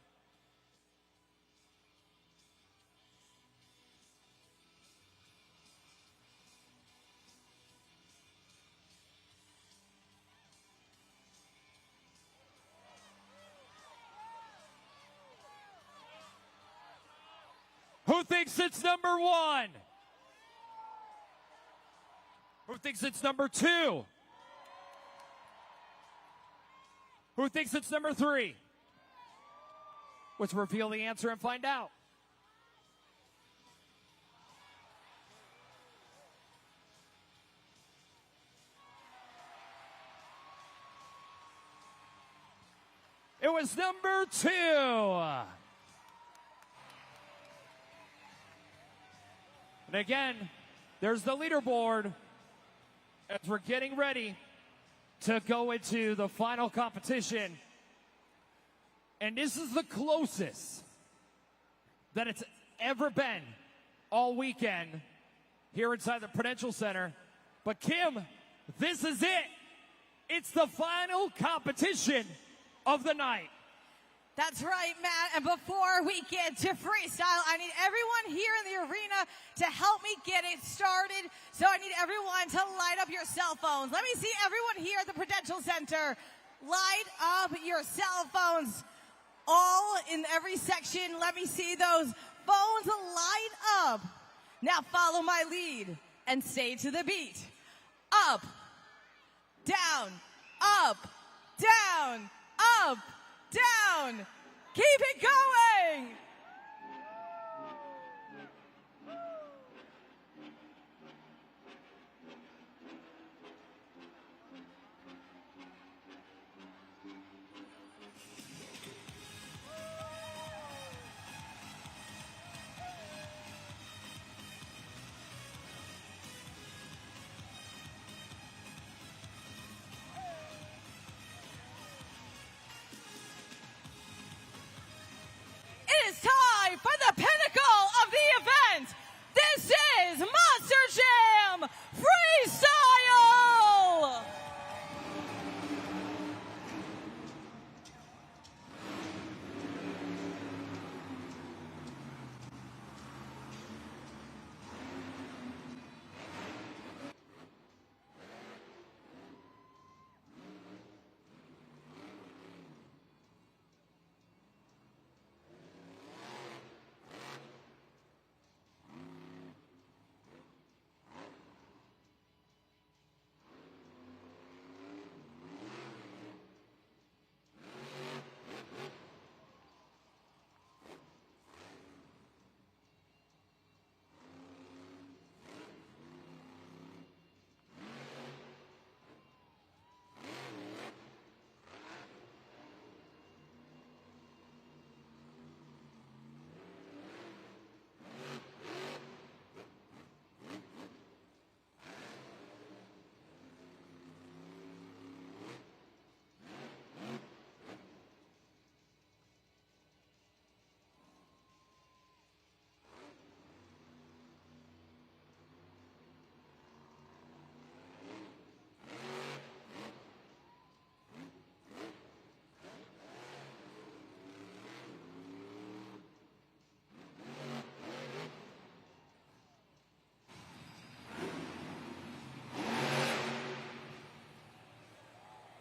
Who thinks it's number 1? Who thinks it's number 2? Who thinks it's number 3? Let's reveal the answer and find out. It was number 2. And again, there's the leaderboard as we're getting ready to go into the final competition. And this is the closest that it's ever been all weekend here inside the Prudential Center. But Kim, this is it. It's the final competition of the night. That's right, Matt. And before we get to freestyle, I need everyone here in the arena to help me get it started. So I need everyone to light up your cell phones. Let me see everyone here at the Prudential Center. Light up your cell phones. All in every section. Let me see those phones light up. Now follow my lead and stay to the beat. Up, down, up, down, up, down. Keep it going. It is time for the pinnacle of the event. This is Monster Jam Freestyle.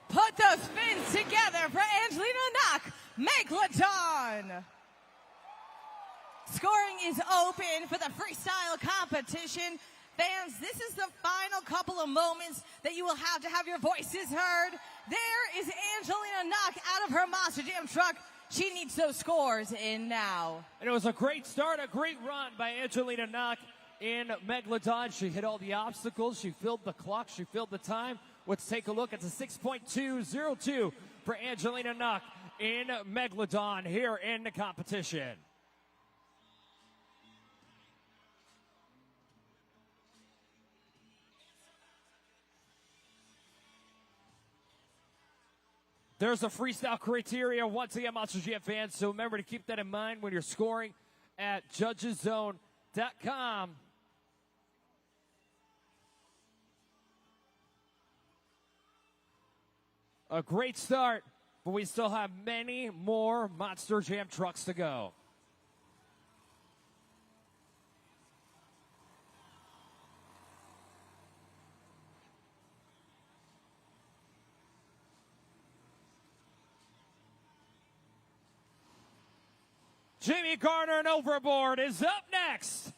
Put those spins together for Angelina Knock, Megalodon. Scoring is open for the freestyle competition. Fans, this is the final couple of moments that you will have your voices heard. There is Angelina Knock out of her Monster Jam truck. She needs those scores in now. And it was a great start, a great run by Angelina Knock in Megalodon. She hit all the obstacles. She filled the clock. She filled the time. Let's take a look at the 6.202 for Angelina Knock in Megalodon here in the competition. There's a freestyle criteria once again, Monster Jam fans, so remember to keep that in mind when you're scoring at judgeszone.com. A great start, but we still have many more Monster Jam trucks to go. Jimmy Garner and Overboard is up next.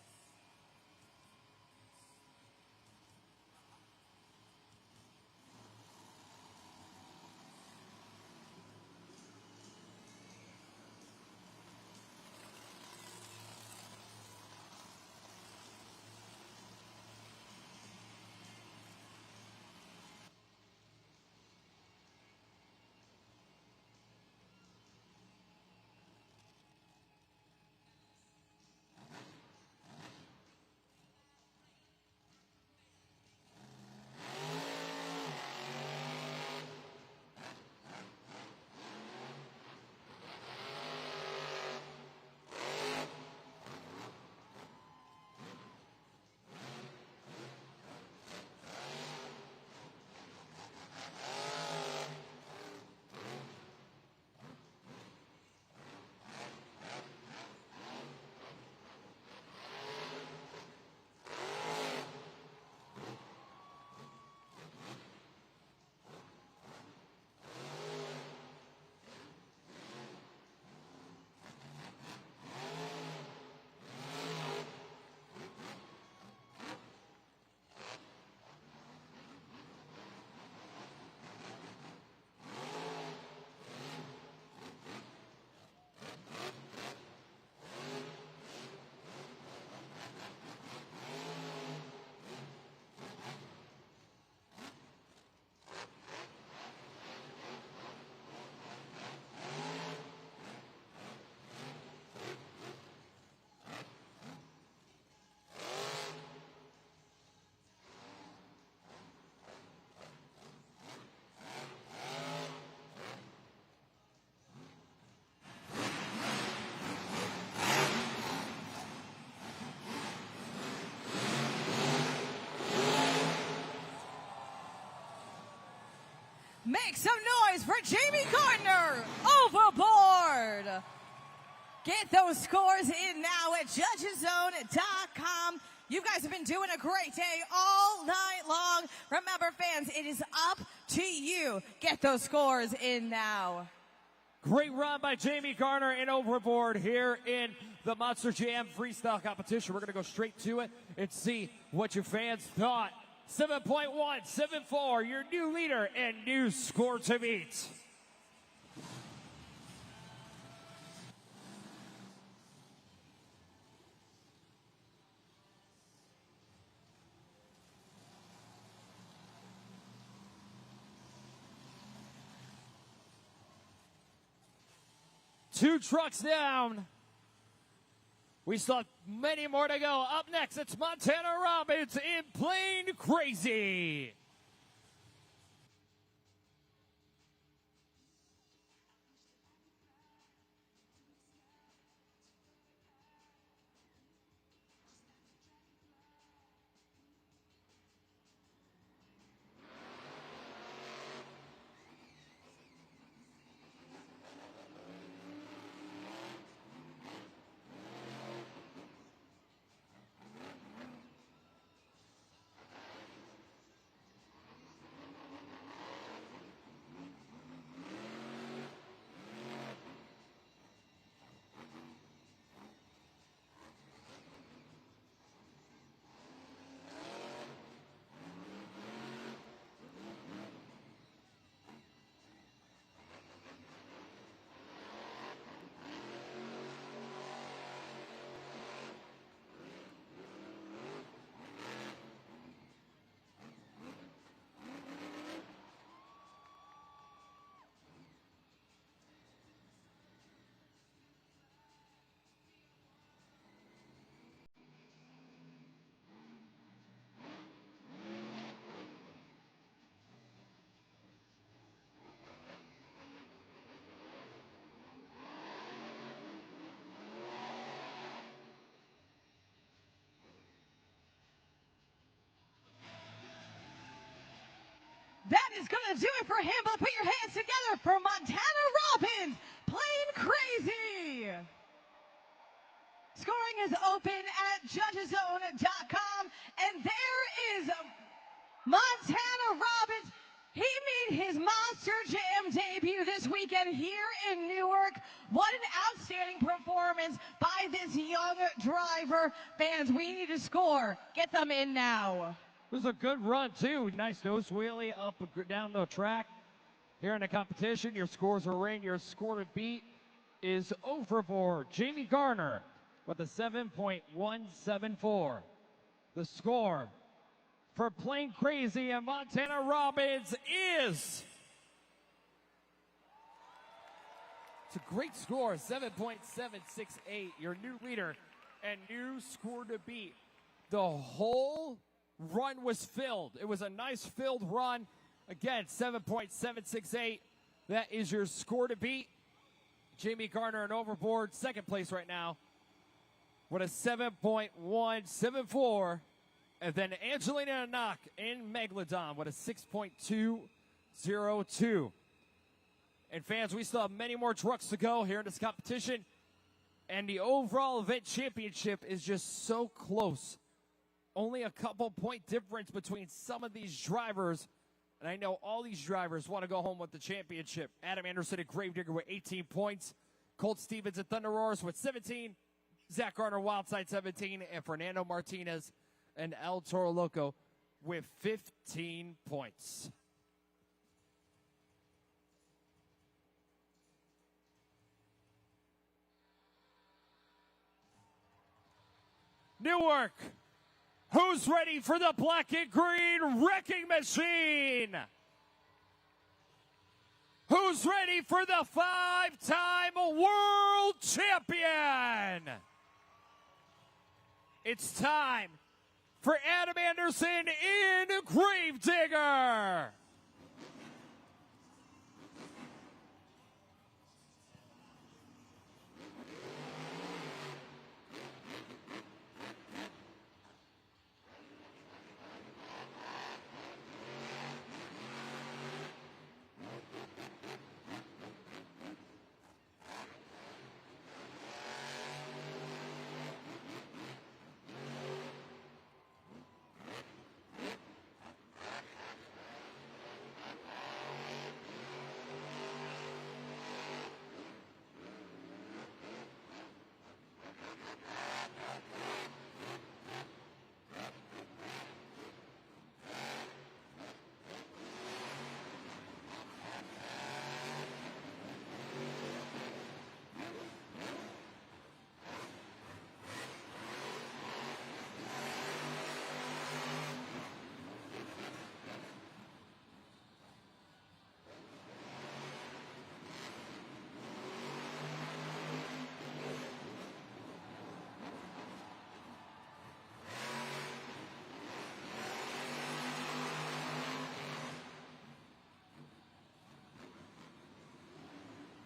Make some noise for Jamie Gardner, overboard. Get those scores in now at judgeszone.com. You guys have been doing a great day all night long. Remember, fans, it is up to you. Get those scores in now. Great run by Jamie Garner and overboard here in the Monster Jam freestyle competition. We're going to go straight to it and see what your fans thought. 7.174, your new leader and new score to beat. Two trucks down. We still have many more to go. Up next, it's Montana Robbins in Plain Crazy. That is going to do it for him, but put your hands together for Montana Robbins, Plain Crazy. Scoring is open at judgeszone.com, and there is Montana Robbins. He made his Monster Jam debut this weekend here in Newark. What an outstanding performance by this young driver. Fans, we need to score. Get them in now. It was a good run, too. Nice nose wheelie up down the track. Here in the competition, your scores are in. Your score to beat is overboard. Jamie Garner with a 7.174. The score for Plain Crazy and Montana Robbins is... It's a great score, 7.768. Your new leader and new score to beat. The whole run was filled. It was a nice filled run. Again, 7.768. That is your score to beat. Jamie Garner and overboard, second place right now with a 7.174. And then Angelina Knock in Megalodon with a 6.202. And fans, we still have many more trucks to go here in this competition. And the overall event championship is just so close. Only a couple point difference between some of these drivers. And I know all these drivers want to go home with the championship. Adam Anderson at Gravedigger with 18 points. Colt Stevens at Thunder Roars with 17. Zach Garner Wildside 17. And Fernando Martinez and El Toro Loco with 15 points. Newark. Who's ready for the black and green wrecking machine? Who's ready for the 5-time world champion? It's time for Adam Anderson in Gravedigger.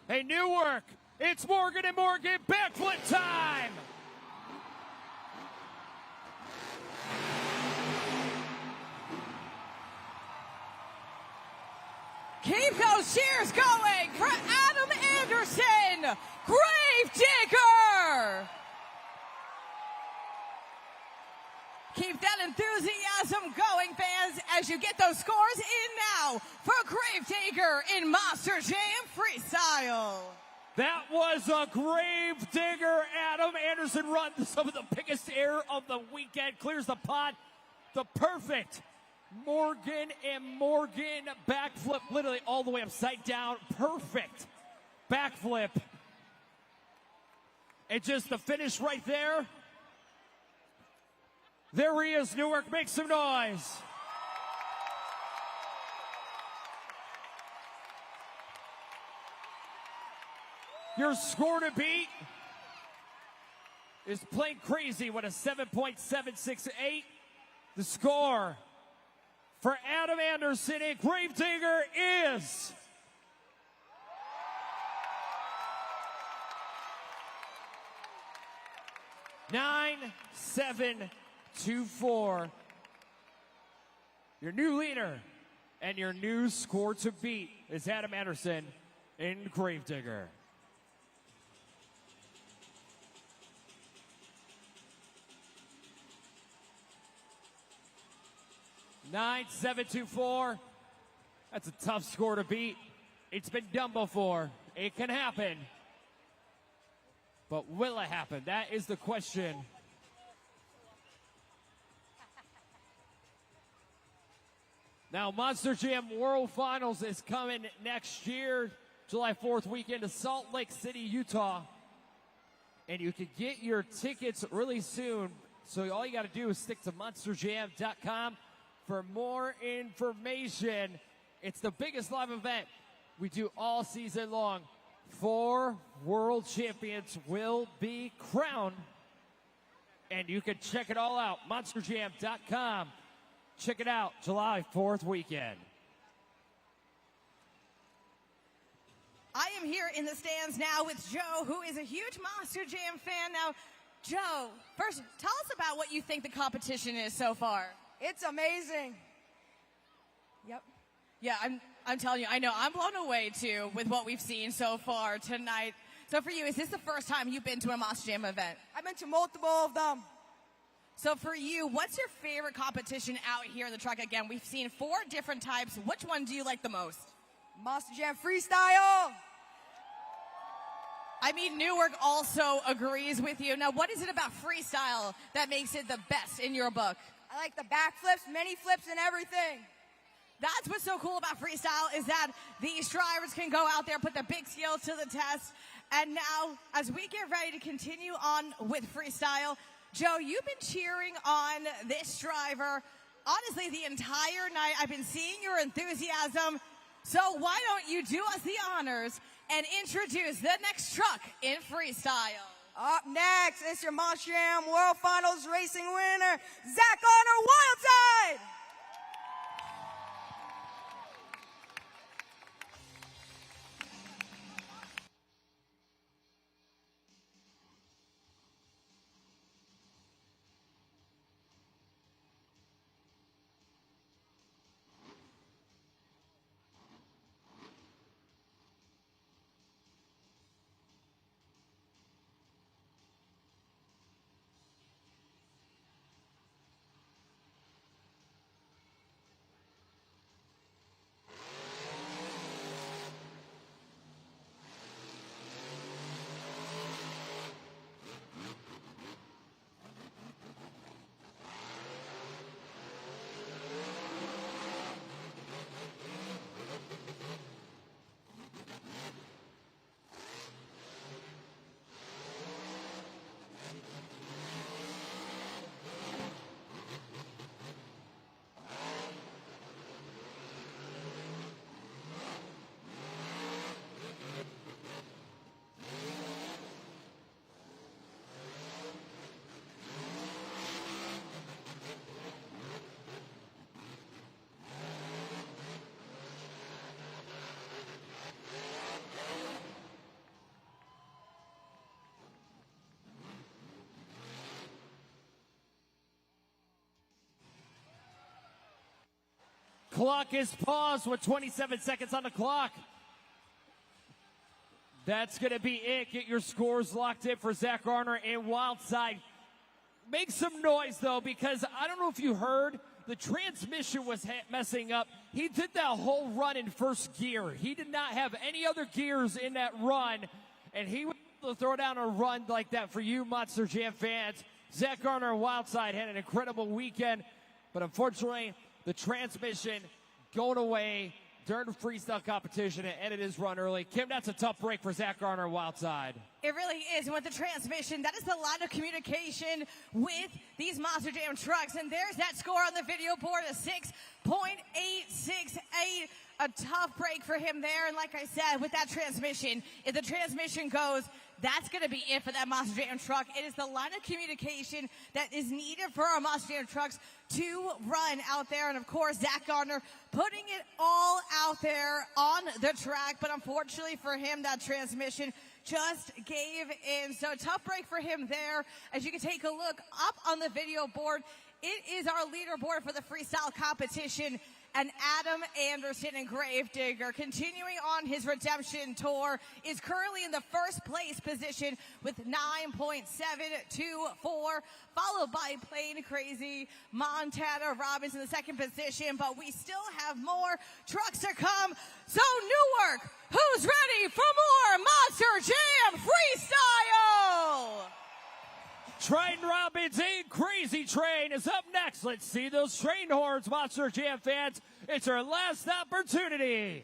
Hey, Newark, it's Morgan and Morgan backflip time. Keep those cheers going for Adam Anderson, Gravedigger. Keep that enthusiasm going, fans, as you get those scores in now for Gravedigger in Monster Jam Freestyle. That was a Gravedigger Adam Anderson run. Some of the biggest air of the weekend. Clears the pot. The perfect Morgan and Morgan backflip, literally all the way upside down. Perfect backflip. And just the finish right there. There he is, Newark. Make some noise. Your score to beat is playing crazy with a 7.768. The score for Adam Anderson and Gravedigger is 9-7-2-4. Your new leader and your new score to beat is Adam Anderson and Gravedigger. Nine, 7-2-4. That's a tough score to beat. It's been done before. It can happen. But will it happen? That is the question. Now, Monster Jam World Finals is coming next year, July 4th weekend to Salt Lake City, Utah. And you can get your tickets really soon. So all you got to do is stick to monsterjam.com for more information. It's the biggest live event we do all season long. 4 world champions will be crowned. And you can check it all out, monsterjam.com. Check it out, July 4th weekend. I am here in the stands now with Joe, who is a huge Monster Jam fan. Now, Joe, first, tell us about what you think the competition is so far. It's amazing. Yep. Yeah, I'm telling you, I know, I'm blown away, too, with what we've seen so far tonight. So for you, is this the first time you've been to a Monster Jam event? I've been to multiple of them. So for you, what's your favorite competition out here in the truck? Again, we've seen 4 different types. Which one do you like the most? Monster Jam Freestyle. I mean, Newark also agrees with you. Now, what is it about freestyle that makes it the best in your book? I like the backflips, mini flips, and everything. That's what's so cool about freestyle is that these drivers can go out there, put their big skills to the test. And now, as we get ready to continue on with freestyle, Joe, you've been cheering on this driver, honestly, the entire night. I've been seeing your enthusiasm. So why don't you do us the honors and introduce the next truck in freestyle? Up next, it's your Monster Jam World Finals racing winner, Zach Honor Wildside. clock is paused with 27 seconds on the clock. That's going to be it. Get your scores locked in for Zach Garner and Wildside. Make some noise, though, because I don't know if you heard, the transmission was messing up. He did that whole run in first gear. He did not have any other gears in that run, and he was able to throw down a run like that for you Monster Jam fans. Zach Garner and Wildside had an incredible weekend, but unfortunately, the transmission going away during the freestyle competition and ended his run early. Kim, that's a tough break for Zach Garner and Wildside. It really is. And with the transmission, that is the line of communication with these Monster Jam trucks. And there's that score on the video board, a 6.868. A tough break for him there. And like I said, with that transmission, if the transmission goes, that's going to be it for that Monster Jam truck. It is the line of communication that is needed for our Monster Jam trucks to run out there. And of course, Zach Gardner putting it all out there on the track. But unfortunately for him, that transmission just gave in. So tough break for him there. As you can take a look up on the video board, it is our leaderboard for the freestyle competition. And Adam Anderson and Gravedigger, continuing on his redemption tour, is currently in the first place position with 9.724, followed by Plain Crazy Montana Robbins in the second position. But we still have more trucks to come. So Newark, who's ready for more Monster Jam Freestyle? Triton Robbins and Crazy Train is up next. Let's see those train horns, Monster Jam fans. It's our last opportunity.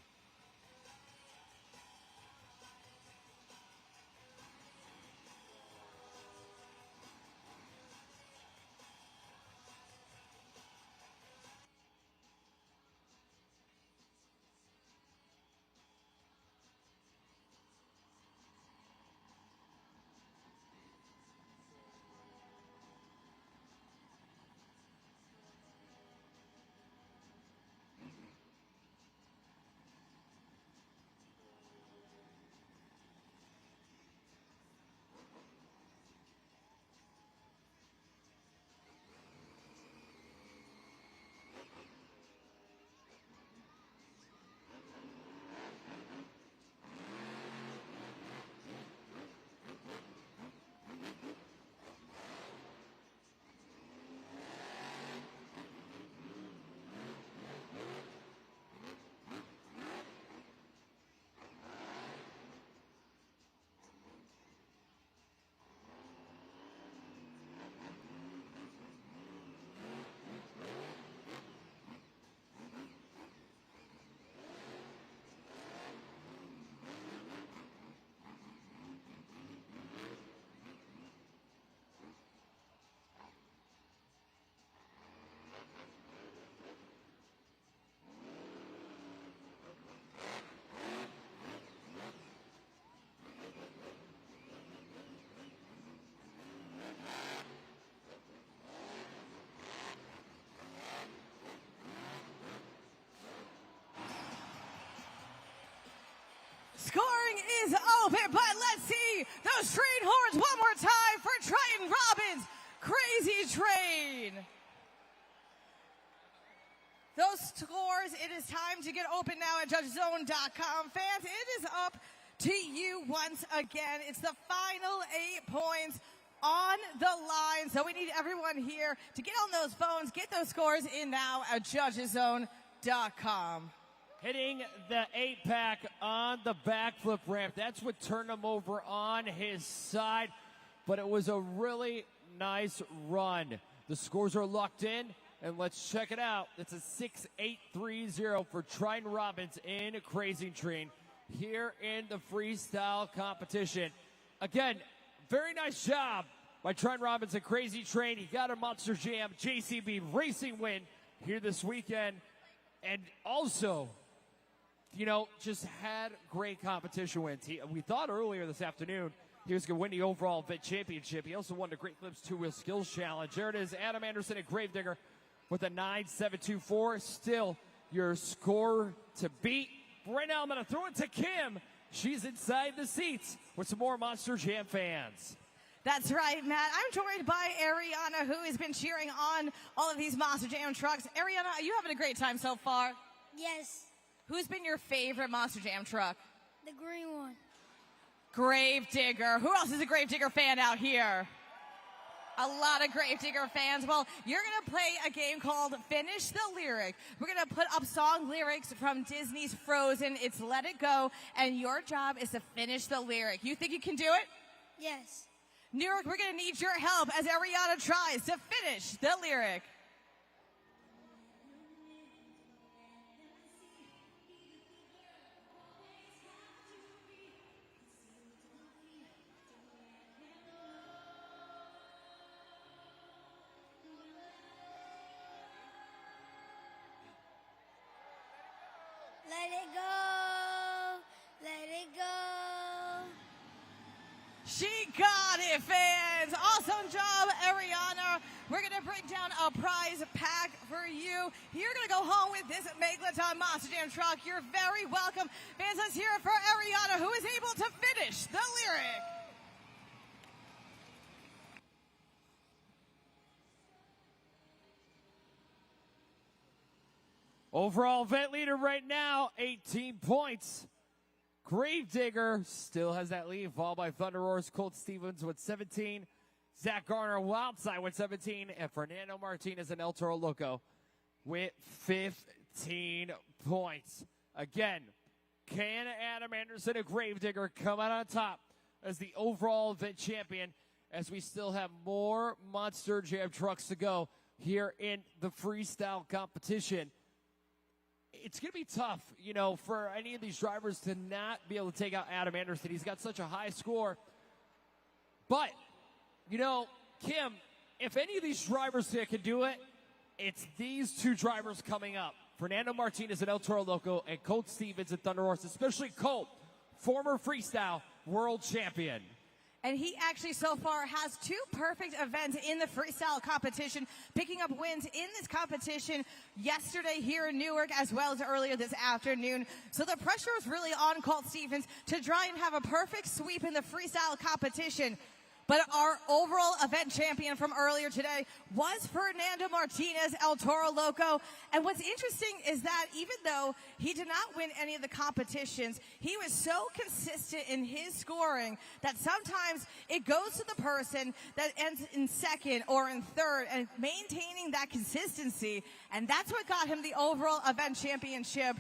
Scoring is open, but let's see those train horns one more time for Triton Robbins, Crazy Train. Those scores, it is time to get open now at judgezone.com. Fans, it is up to you once again. It's the final 8 points on the line. So we need everyone here to get on those phones, get those scores in now at judgezone.com. Hitting the 8-pack on the backflip ramp. That's what turned him over on his side. But it was a really nice run. The scores are locked in, and let's check it out. It's a 6.830 for Triton Robbins in Crazy Train here in the freestyle competition. Again, very nice job by Triton Robbins and Crazy Train. He got a Monster Jam JCB racing win here this weekend. And also, you know, just had great competition wins. We thought earlier this afternoon he was going to win the overall event championship. He also won the Great Clips 2-Wheel Skills Challenge. There it is, Adam Anderson and Gravedigger with a 9.724. Still your score to beat. Right now I'm going to throw it to Kim. She's inside the seats with some more Monster Jam fans. That's right, Matt. I'm joined by Ariana, who has been cheering on all of these Monster Jam trucks. Ariana, are you having a great time so far? Yes. Who's been your favorite Monster Jam truck? The green one. Gravedigger. Who else is a Gravedigger fan out here? A lot of Gravedigger fans. Well, you're going to play a game called Finish the Lyric. We're going to put up song lyrics from Disney's Frozen. It's Let It Go, and your job is to finish the lyric. You think you can do it? Yes. Newark, we're going to need your help as Ariana tries to finish the lyric. Let it go. Let it go. She got it, fans. Awesome job, Ariana. We're going to bring down a prize pack for you. You're going to go home with this Megalodon Monster Jam truck. You're very welcome. Fans, let's hear it for Ariana, who is able to finish the lyric. Overall event leader right now, 18 points. Gravedigger still has that lead, followed by Thunder Roars, Colt Stevens with 17, Zach Garner, Wildside with 17, and Fernando Martinez and El Toro Loco with 15 points. Again, can Adam Anderson and Gravedigger come out on top as the overall event champion, as we still have more Monster Jam trucks to go here in the freestyle competition? It's going to be tough, you know, for any of these drivers to not be able to take out Adam Anderson. He's got such a high score. But, you know, Kim, if any of these drivers here can do it, it's these two drivers coming up. Fernando Martinez and El Toro Loco, and Colt Stevens and Thunder Horse, especially Colt, former freestyle world champion. And he actually so far has 2 perfect events in the freestyle competition, picking up wins in this competition yesterday here in Newark as well as earlier this afternoon. So the pressure is really on Colt Stevens to try and have a perfect sweep in the freestyle competition. But our overall event champion from earlier today was Fernando Martinez, El Toro Loco. And what's interesting is that even though he did not win any of the competitions, he was so consistent in his scoring that sometimes it goes to the person that ends in second or in third, and maintaining that consistency. And that's what got him the overall event championship.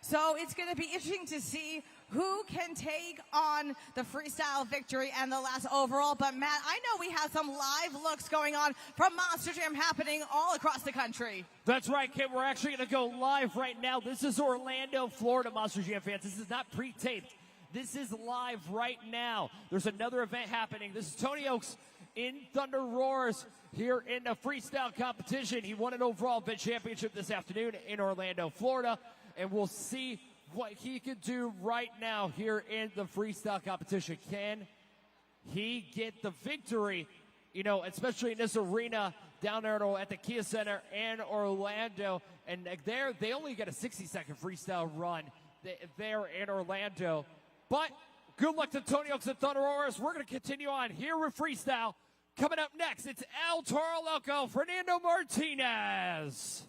So it's going to be interesting to see who can take on the freestyle victory and the last overall. But Matt, I know we have some live looks going on from Monster Jam happening all across the country. That's right, Kim. We're actually going to go live right now. This is Orlando, Florida, Monster Jam fans. This is not pre-taped. This is live right now. There's another event happening. This is Tony Oaks in Thunder Roars here in the freestyle competition. He won an overall event championship this afternoon in Orlando, Florida. And we'll see what he can do right now here in the freestyle competition. Can he get the victory, you know, especially in this arena down there at the Kia Center in Orlando? And there, they only get a 60-second freestyle run there in Orlando. But good luck to Tony Oaks and Thunder Roars. We're going to continue on here with freestyle. Coming up next, it's El Toro Loco, Fernando Martinez.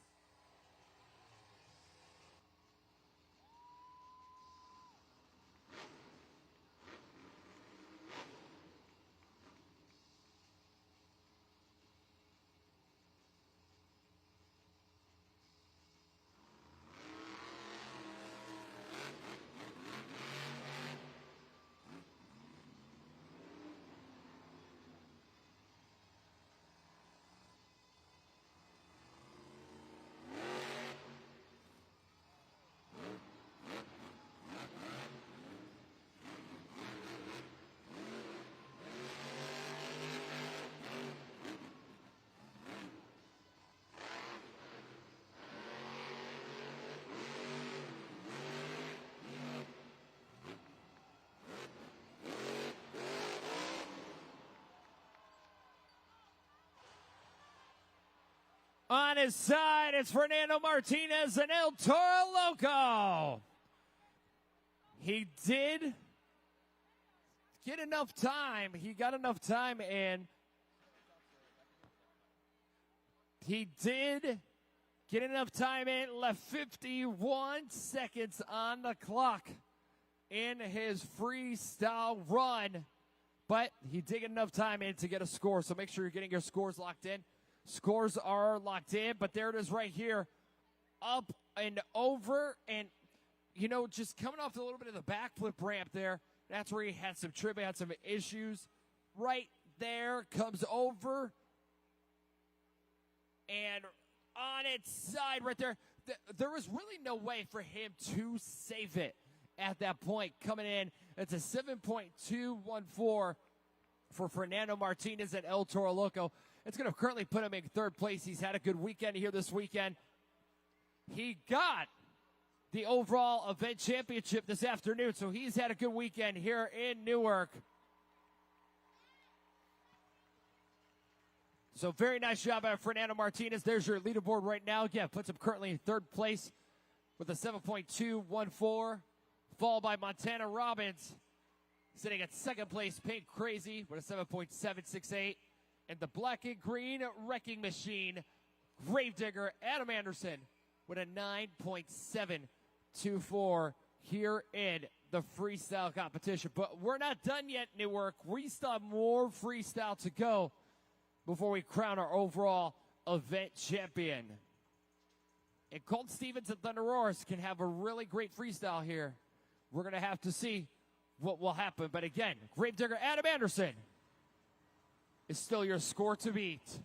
On his side, it's Fernando Martinez and El Toro Loco. He did get enough time. He got enough time, and he did get enough time in. Left 51 seconds on the clock in his freestyle run. But he did get enough time in to get a score, so make sure you're getting your scores locked in. Scores are locked in, but there it is right here. Up and over, and, you know, just coming off a little bit of the backflip ramp there. That's where he had some trip, had some issues. Right there, comes over. And on its side right there, there was really no way for him to save it at that point. Coming in, it's a 7.214 for Fernando Martinez at El Toro Loco. It's going to currently put him in third place. He's had a good weekend here this weekend. He got the overall event championship this afternoon, so he's had a good weekend here in Newark. So very nice job by Fernando Martinez. There's your leaderboard right now. Yeah, puts him currently in third place with a 7.214, followed by Montana Robbins, sitting at second place, Paint Crazy with a 7.768, and the black and green wrecking machine, Gravedigger Adam Anderson with a 9.724 here in the freestyle competition. But we're not done yet, Newark. We still have more freestyle to go before we crown our overall event champion. And Colt Stevens and Thunder Roars can have a really great freestyle here. We're going to have to see what will happen. But again, Gravedigger Adam Anderson is still your score to beat.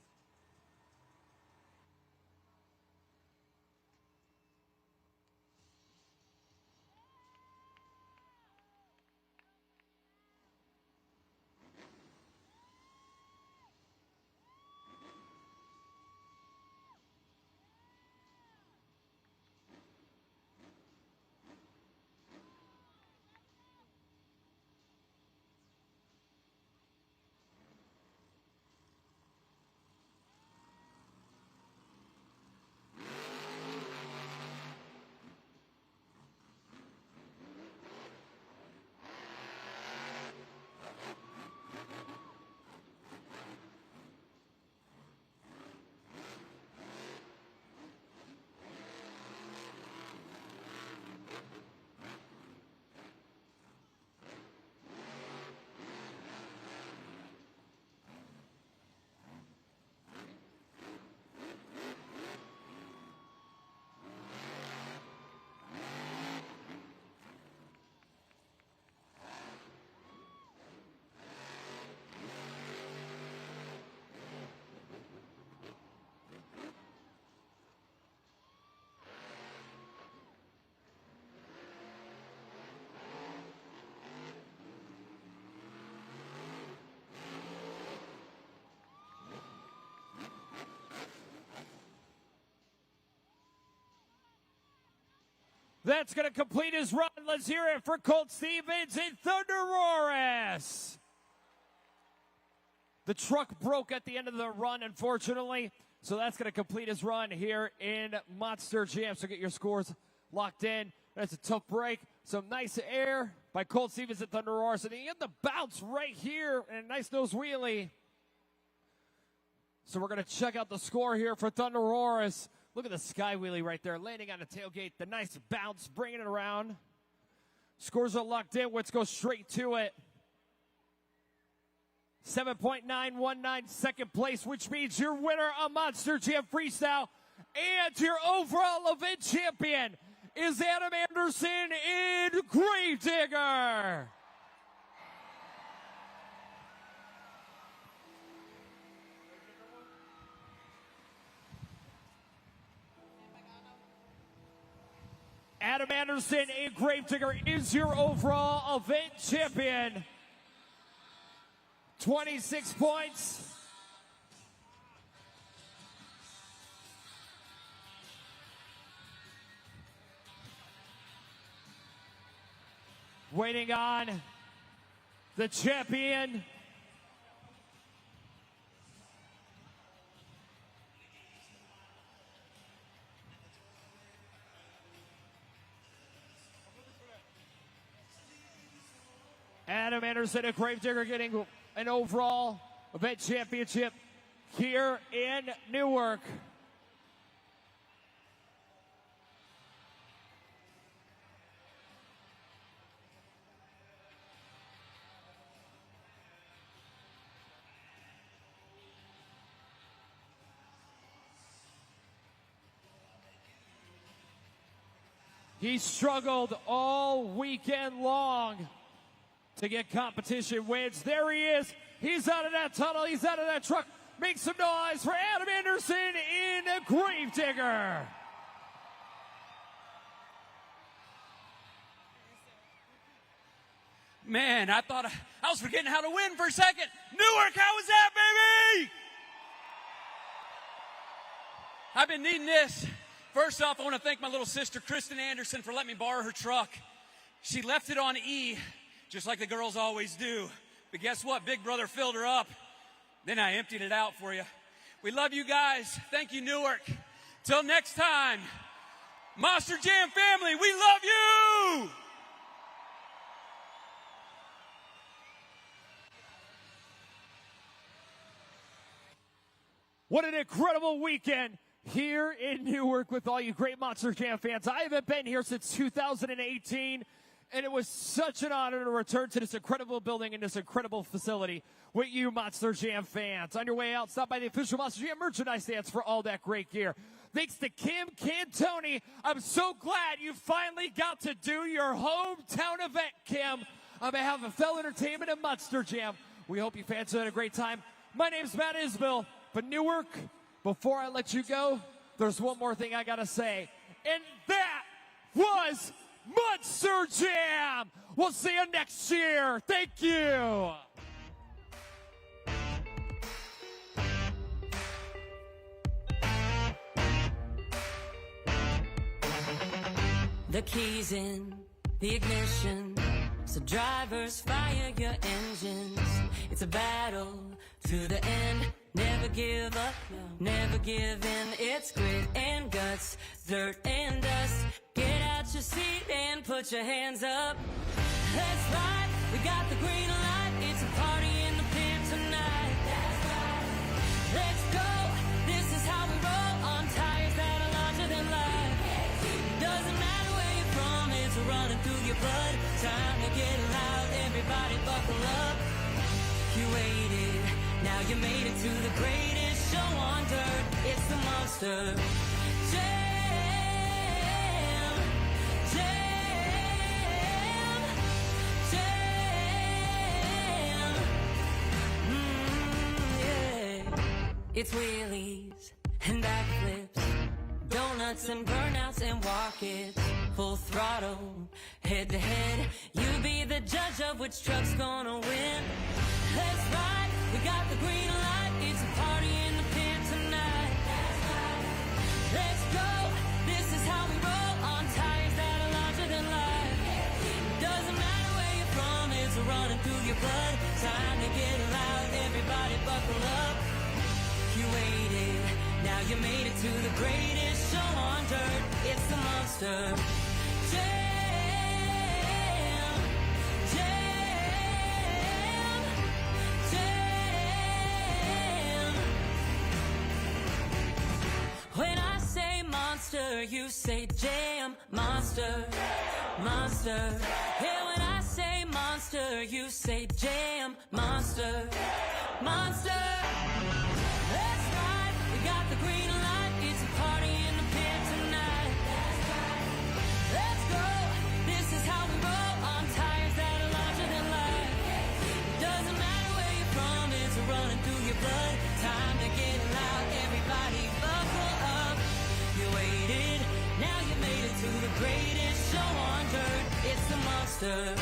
That's going to complete his run. Let's hear it for Colt Stevens and Thunder Roars. The truck broke at the end of the run, unfortunately. So that's going to complete his run here in Monster Jam. So get your scores locked in. That's a tough break. Some nice air by Colt Stevens and Thunder Roars. And he had the bounce right here and a nice nose wheelie. So we're going to check out the score here for Thunder Roars. Look at the sky wheelie right there, landing on the tailgate. The nice bounce, bringing it around. Scores are locked in. Let's go straight to it. 7.919 second place, which means your winner of Monster Jam Freestyle and your overall event champion is Adam Anderson in Gravedigger. Adam Anderson in Gravedigger is your overall event champion. 26 points. Waiting on the champion. Adam Anderson, a Gravedigger, getting an overall event championship here in Newark. He struggled all weekend long to get competition wins. There he is. He's out of that tunnel. He's out of that truck. Make some noise for Adam Anderson in a Gravedigger. Man, I thought I was forgetting how to win for a second. Newark, how was that, baby? I've been needing this. First off, I want to thank my little sister, Kristen Anderson, for letting me borrow her truck. She left it on E, just like the girls always do. But guess what? Big brother filled her up. Then I emptied it out for you. We love you guys. Thank you, Newark. Till next time, Monster Jam family, we love you! What an incredible weekend here in Newark with all you great Monster Jam fans. I haven't been here since 2018, and it was such an honor to return to this incredible building and this incredible facility with you Monster Jam fans. On your way out, stop by the official Monster Jam merchandise stands for all that great gear. Thanks to Kim Cantoni. I'm so glad you finally got to do your hometown event, Kim. On behalf of Fell Entertainment and Monster Jam, we hope you fans had a great time. My name's Matt Isbell. For Newark, before I let you go, there's one more thing I gotta say, and that was Monster Jam! We'll see you next year. Thank you! The keys in the ignition, so drivers fire your engines. It's a battle to the end. Never give up, never give in. It's grit and guts, dirt and dust. Get out your seat and put your hands up. Let's ride, we got the green light. It's a party in the pit tonight. That's right. Let's go, this is how we roll on tires that are larger than life. Doesn't matter where you're from, it's running through your blood. Time to get loud, everybody buckle up. You waited, now you made it to the greatest show on dirt. It's the Monster Jam, Jam, Jam. Yeah. It's wheelies and backflips, donuts and burnouts and walk-its. Full throttle, head to head. You be the judge of which truck's gonna win. Let's ride, we got the green light. It's a party in the pit tonight. That's right. Let's go, this is how we roll on tires that are larger than life. Doesn't matter where you're from, it's running through your blood. Time to get loud, everybody buckle up. You waited, now you made it to the greatest show on dirt. It's the Monster Jam, Jam, Jam. When I say monster, you say jam. Monster, monster. Yeah, when I say monster, you say jam. Monster, monster. Let's ride, we got the green light. It's a party in the pit tonight. Let's go, this is how we roll on tires that are larger than life. Doesn't matter where you're from, it's running through your blood. Time to get loud, everybody buckle up. You waited, now you made it to the greatest show on dirt. It's the Monster